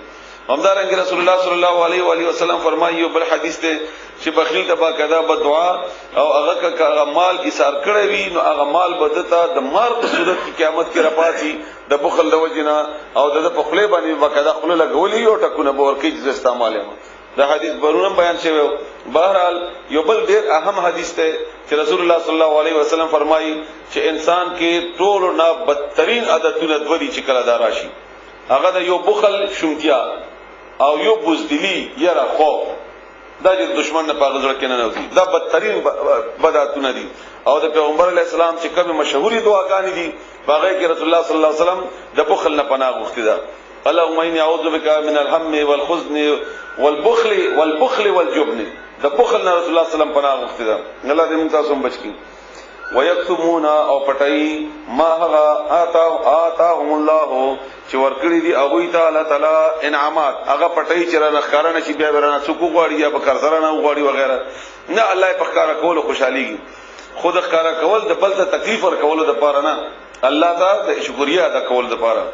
همدارنګه رسول الله صلی الله علیه و آله وسلم فرمایي بل حدیث ته چې بخیل ته باقاعده بدعا او هغه مال ایثار کړی وي نو هغه مال بدته د مار په صورت کې قیامت کې راپاتي د بخل د وجنا او د په خپل باندې باقاعده خپل لګولي او ټکونه به ورکې چې استعمال یم دا حدیث برونم بیان شوی. بهرحال یو بل ډیر اهم حدیث ته چې رسول الله صلی الله علیه وسلم فرمایي چې انسان کې ټول نه بدترین عادتونه دوی چې کله دا راشي هغه د یو بخل شومتیا او یو بوزدلی یره خوف دا چې دشمن نه پاغ زړه کې نه نوځي دا بدترین بدعتونه دي او د پیغمبر علی السلام چې کوم مشهوري دعاګانې دي باغې کې رسول الله صلی الله علیه وسلم د بخل نه پناه غوښتي ده اللهم اني اعوذ بك من الهم والحزن والبخل والجبن د بخل نه رسول الله صلی الله علیه وسلم پناه غوښتي ده الله دې موږ تاسو بچ کړي ويكتمون او پټي ما هغه آتاهم الله چې ورکړي دي هغه ته الله تعالی انعامات هغه پټي چې را ښکارا نشي بیا ورانه څوک غواړي یا به قرضره نه غواړي وغیرہ نه الله په ښکارا کول خوشحاليږي خود ښکارا کول د بل ته تکلیف ور کول د پاره نه الله تعالی شکریا ادا کول د پاره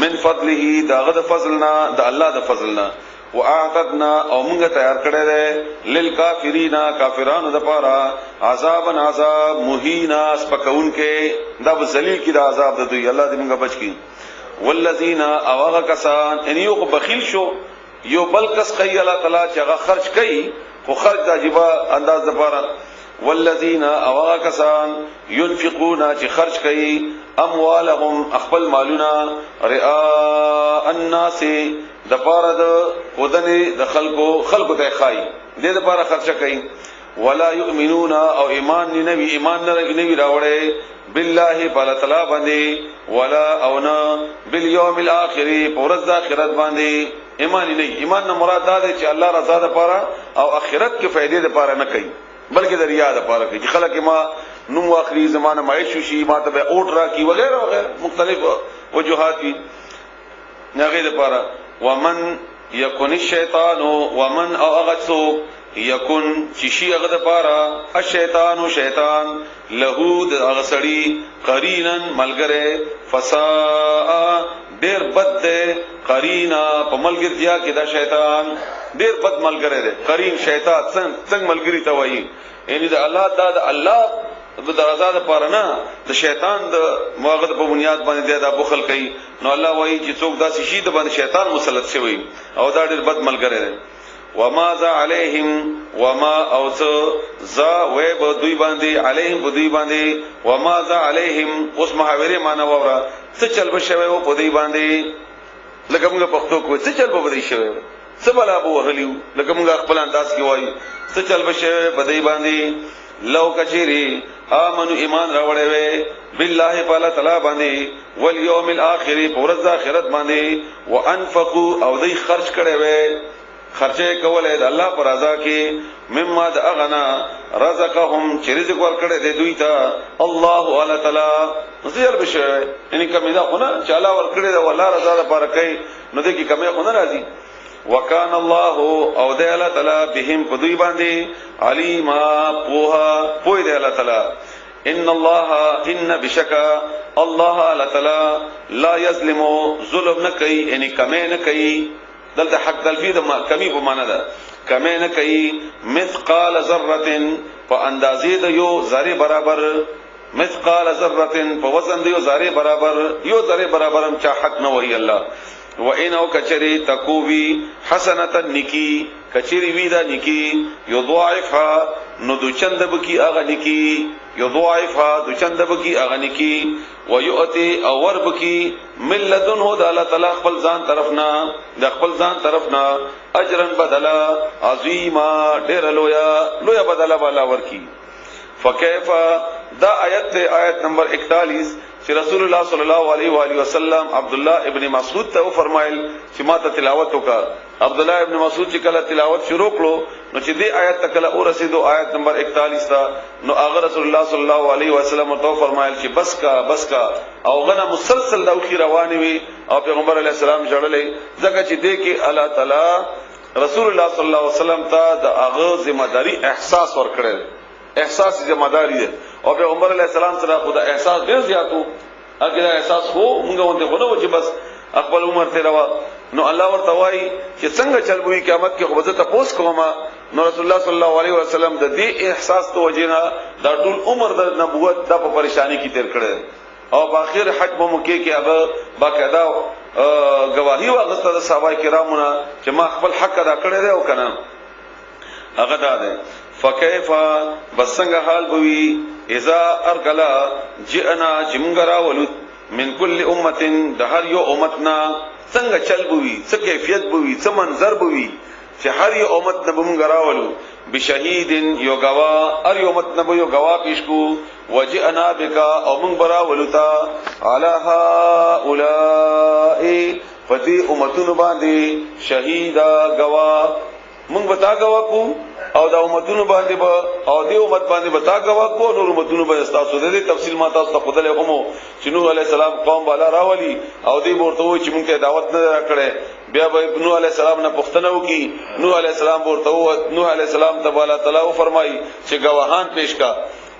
من فضله داغه د فضلنا د الله د فضلنا واعتدنا او موږ تیار کړی دی للکافرین کافرانو د پاره عذاب مهینا سپکون کې دا ذلیل کی د عذاب د دوی الله دې موږ بچ کی والذین اوغه کسان ان یو بخیل شو یو بل کس کوي الله تعالی چې هغه خرج کوي خو خرج د عجیبه انداز د پاره والذین اوغه کسان ينفقون چې خرج کوي اموالهم خپل مالونه رئاء الناس د پاره د ودنه د خلقو ته خای دې د پاره خرچه کوي ولا یؤمنون او ایمان نه نوی راوړي بالله تعالی تعالی باندې ولا او نه بالیوم الاخر پرز د اخرت باندې ایمان نه مراد دا دی چې الله رضا ده پاره او اخرت کې فائدې ده پاره نه کوي بلکې د ریا ده پاره کوي چې خلک ما نو اخري زمانه معیش شي ما ته اوټ را کی وغیرہ وغیرہ مختلف وجوهات دي نغې ده پاره ومن يكن الشيطان ومن اغثو يكن شيشي اغد پارا الشيطان شيطان له د اغسړي قرینا ملګره فساء ډیر بد ده قرینا په ملګرتیا کې دا شیطان ډیر بد ملګره ده قرین شیطان څنګه ملګری ته وایي یعنی د الله د الله د درزاد پاره نه د شیطان د مواغد په بنیاد باندې دا بخل کوي نو الله وایي چې څوک داسې شي د باندې شیطان مسلط شوی او دا ډېر بد ملګری دی وما ذا عليهم وما اوس ذا ويب دوی باندې عليهم دوی باندې وما ذا عليهم اوس محاوره معنا وره څه چل بشوي او په دوی باندې لکه موږ پښتو کو څه چل په دوی شوی څه بلا بو غلیو لکه موږ خپل انداز کې وایي څه چل بشوي په دوی باندې لو کچری امنو ایمان راوړې وې بالله تعالی تعالی باندې والیوم الاخر پرز اخرت باندې وانفقوا او دوی خرج کړي وې خرچه کوله د الله پر رضا کې مما د اغنا رزقهم چې رزق ورکړي دی دوی ته الله تعالی زیر بشه یعنی کومه دا خو نه چې الله ورکړي دی والله رضا لپاره کوي نو دې کې کومه خو نه راځي وکان الله او د الله تعالی بهم په دوی باندې علیما پوها دی الله تعالی ان الله ان بشکا الله تعالی لا یظلم ظلم نه کوي یعنی کمه نه کوي دلته حق تلفید کمی په معنا ده کمه نه کوي مثقال ذره په اندازې د یو ذره برابر مثقال ذره په وزن د یو ذره برابر یو ذره برابر هم چا حق نه وهي الله و انو کچری تکووی حسنتا نکی کچری وی دا نکی یضاعفها نو دو چندب کی اغا نکی یضاعفها دو چندب کی اغا نکی و یؤتی اورب کی ملتن ہو دا اللہ تعالی خپل ځان طرفنا دا خپل ځان طرفنا اجرن بدلا عظیما ډیر لویا بدلا والا ورکی فکیف دا آیت نمبر 41 چې رسول الله صلی الله علیه و آله وسلم عبد الله ابن مسعود ته فرمایل چې ما ته تلاوت وکړه عبد الله ابن مسعود چې کله تلاوت شروع کړو نو چې دې آیت ته کله ورسېدو آیت نمبر 41 تا نو هغه رسول الله صلی الله علیه وسلم ته فرمایل چې بس کا او غنه مسلسل دا خو رواني وي او پیغمبر علیه السلام جوړلې ځکه چې دې کې الله تعالی رسول الله صلی الله علیه وسلم ته د هغه ذمہ داری احساس ورکړل احساس ذمہ داری ده او پیغمبر علیہ السلام سره خدا احساس ډیر زیاتو اګه احساس خو موږ ونده غوډو چې بس خپل عمر ته روا نو الله ورته وایي چې څنګه چلوي قیامت کې خو زه تاسو کومه نو رسول الله صلی الله علیه وسلم د دې احساس ته وجینا دا ټول عمر د نبوت د په پریشانی کې تیر کړل او په اخر حج مکه کې هغه باقاعده گواہی واغسته د صحابه کرامو چې ما خپل حق ادا کړی دی او کنه هغه دا ده فكيف بسنګ حال بوي اذا ارغلا جئنا جمغرا ولد من كل امه د هر یو امتنا څنګه چل بوي څه کیفیت بوي څه منظر بوي چې هر یو امت نه بم غراولو بشهید یو گوا هر یو امت نه یو گوا پیش کو وجئنا بک او من براولو تا علی هؤلاء فتی امتون باندې شهیدا گوا من بتا گوا کو او دا امتونو باندې با او دی امت باندې بتا گوا کو نور امتونو باندې تاسو دې تفصیل ما تاسو ته خدای هم چې نوح علی السلام قوم والا راولي او دی ورته وای چې مونږ ته دعوت نه راکړې بیا به نوح علی السلام نه پوښتنه وکي نوح علی السلام ورته نوح علی السلام ته تعالی فرمایي چې گواهان پیش کا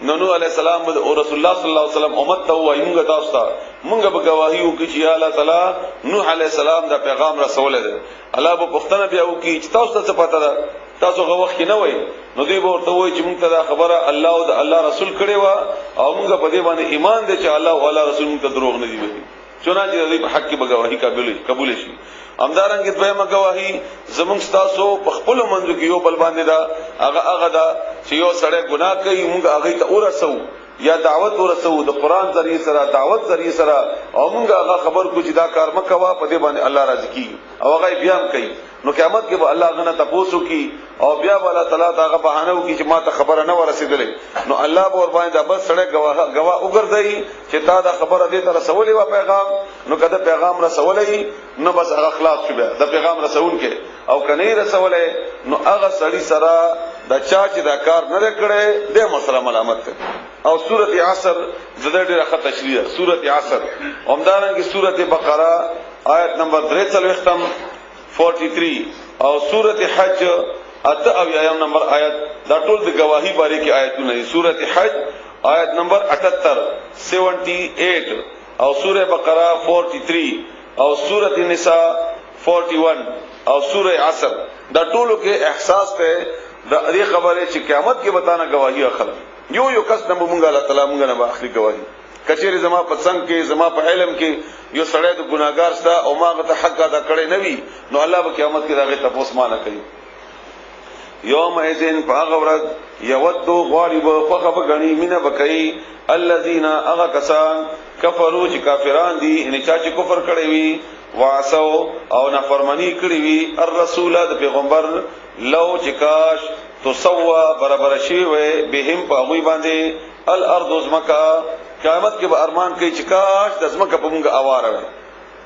نوح علی السلام او رسول الله صلی الله علیه وسلم امت ته وای موږ تاسو ته موږ به گواهی وکړو چې الله تعالی نوح علی السلام دا پیغام رسول دی الله به پوښتنه بیا وکړي چې تاسو ته څه پته ده تاسو غوښ کې نه وای نو دوی به ورته وای چې موږ ته دا خبره الله او الله رسول کړي وا او موږ په دې باندې ایمان دي چې الله او الله رسول موږ ته دروغ نه دی وایي چنانچه دوی په حق کې گواهی قبول شي امدارنګ دویمه گواهی زمونږ تاسو په خپل منځ کې یو بل باندې دا هغه دا چې یو سړی ګناه کوي موږ هغه ته ورسو یا دعوت ورسو د قران ذریعہ سره دعوت ذریعہ سره او موږ هغه خبر کو چې دا کار مکوا په دې باندې الله راضي کی او هغه بیان کوي نو قیامت کې به الله غنه تاسو کی او بیا الله تعالی هغه بهانه وکي چې ما ته خبره نه ورسېدلې نو الله به ور باندې بس سړی گواه وګرځي چې تا دا خبره دې ته رسولې و پیغام نو کله پیغام رسولې نو بس هغه خلاص شو دا پیغام رسول کې او کني رسولې نو هغه سړی سره دا چا چې دا کار نه کړي د مسله ملامت ده او سورۃ عصر زده ډیره ښه تشریح سورۃ عصر همدارنګه سورۃ بقره آیت نمبر 43 43 او سورۃ حج اته او یم نمبر آیت دا ټول د گواہی باره کې آیتونه دي سورۃ حج آیت نمبر 78 78 او سورۃ بقره 43 او سورۃ النساء 41 او سورۃ عصر دا ټولو کې احساس ته د دې خبره چې قیامت کې بتانا گواہی اخلم یو کس نه مونږه الله تعالی مونږ نه اخلي گواہی کچېری زما په څنګه کې زما په علم کې یو سړی د ګناګار ستا او ماغه ته حق ادا کړی نه وي نو الله به قیامت کې راغی تاسو مان کوي یوم اذن فاغورد یودو غالب فخف غنی مینه بکئی الذين اغکسان کفروا چې کافران دي ان چا چې کفر کړی وي واسو او نافرمانی کړی وي الرسول د پیغمبر لو چې کاش تسوا برابر شي وي بهم په غوي باندې الارض زمکا قیامت کې به ارمان کوي چې کاش د زمکا په موږ اواره وي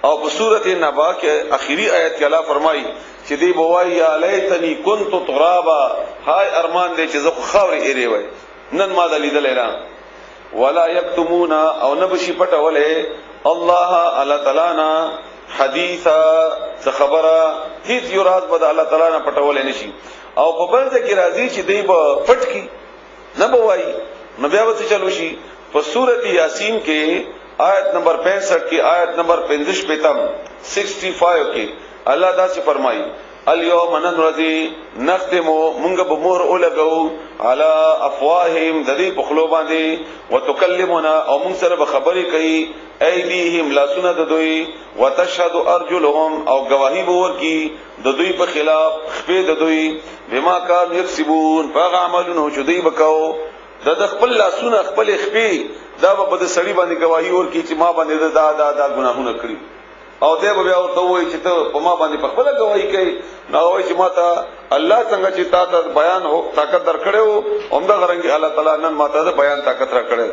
او په سورۃ النبا کې اخیری آیت کې الله فرمایي چې دی بوای یا لیتنی کنت ترابا هاي ارمان دې چې زه خاورې ایری وای نن ما دلیدل اعلان ولا یکتمون او نبشی پټولې الله تعالی نا حدیثا څه خبره هیڅ یو راز به الله تعالی نه پټولې نشي او په بل ځکه راځي چې دی به پټ کی نه بوای نو بیا وڅ چلو شي په سورۃ یاسین کې آیت نمبر 65 کې آیت نمبر 65 پیتم 65 کې الله دا څه فرمایي اليوم ننرذي نختم مونږ به مور اولګو على افواههم د دې په خلو باندې وتكلمنا او مونږ سره به خبرې کوي ايديهم لا سنت دوی وتشهد ارجلهم او گواہی به ورکی د دوی په خلاف خپې د دوی بما کان یکسبون فغ عملونه چې دوی وکاو د خپل لا سن خپل خپې دا به د سړي باندې گواہی ورکی چې ما باندې دا ګناهونه کړی او دې بیا ورته وایي چې ته په ما باندې په خپل گواہی کوي نو وایي چې ما ته الله څنګه چې تا ته بیان هو طاقت درکړو همدا غرنګي الله تعالی نن ما ته بیان طاقت را کړو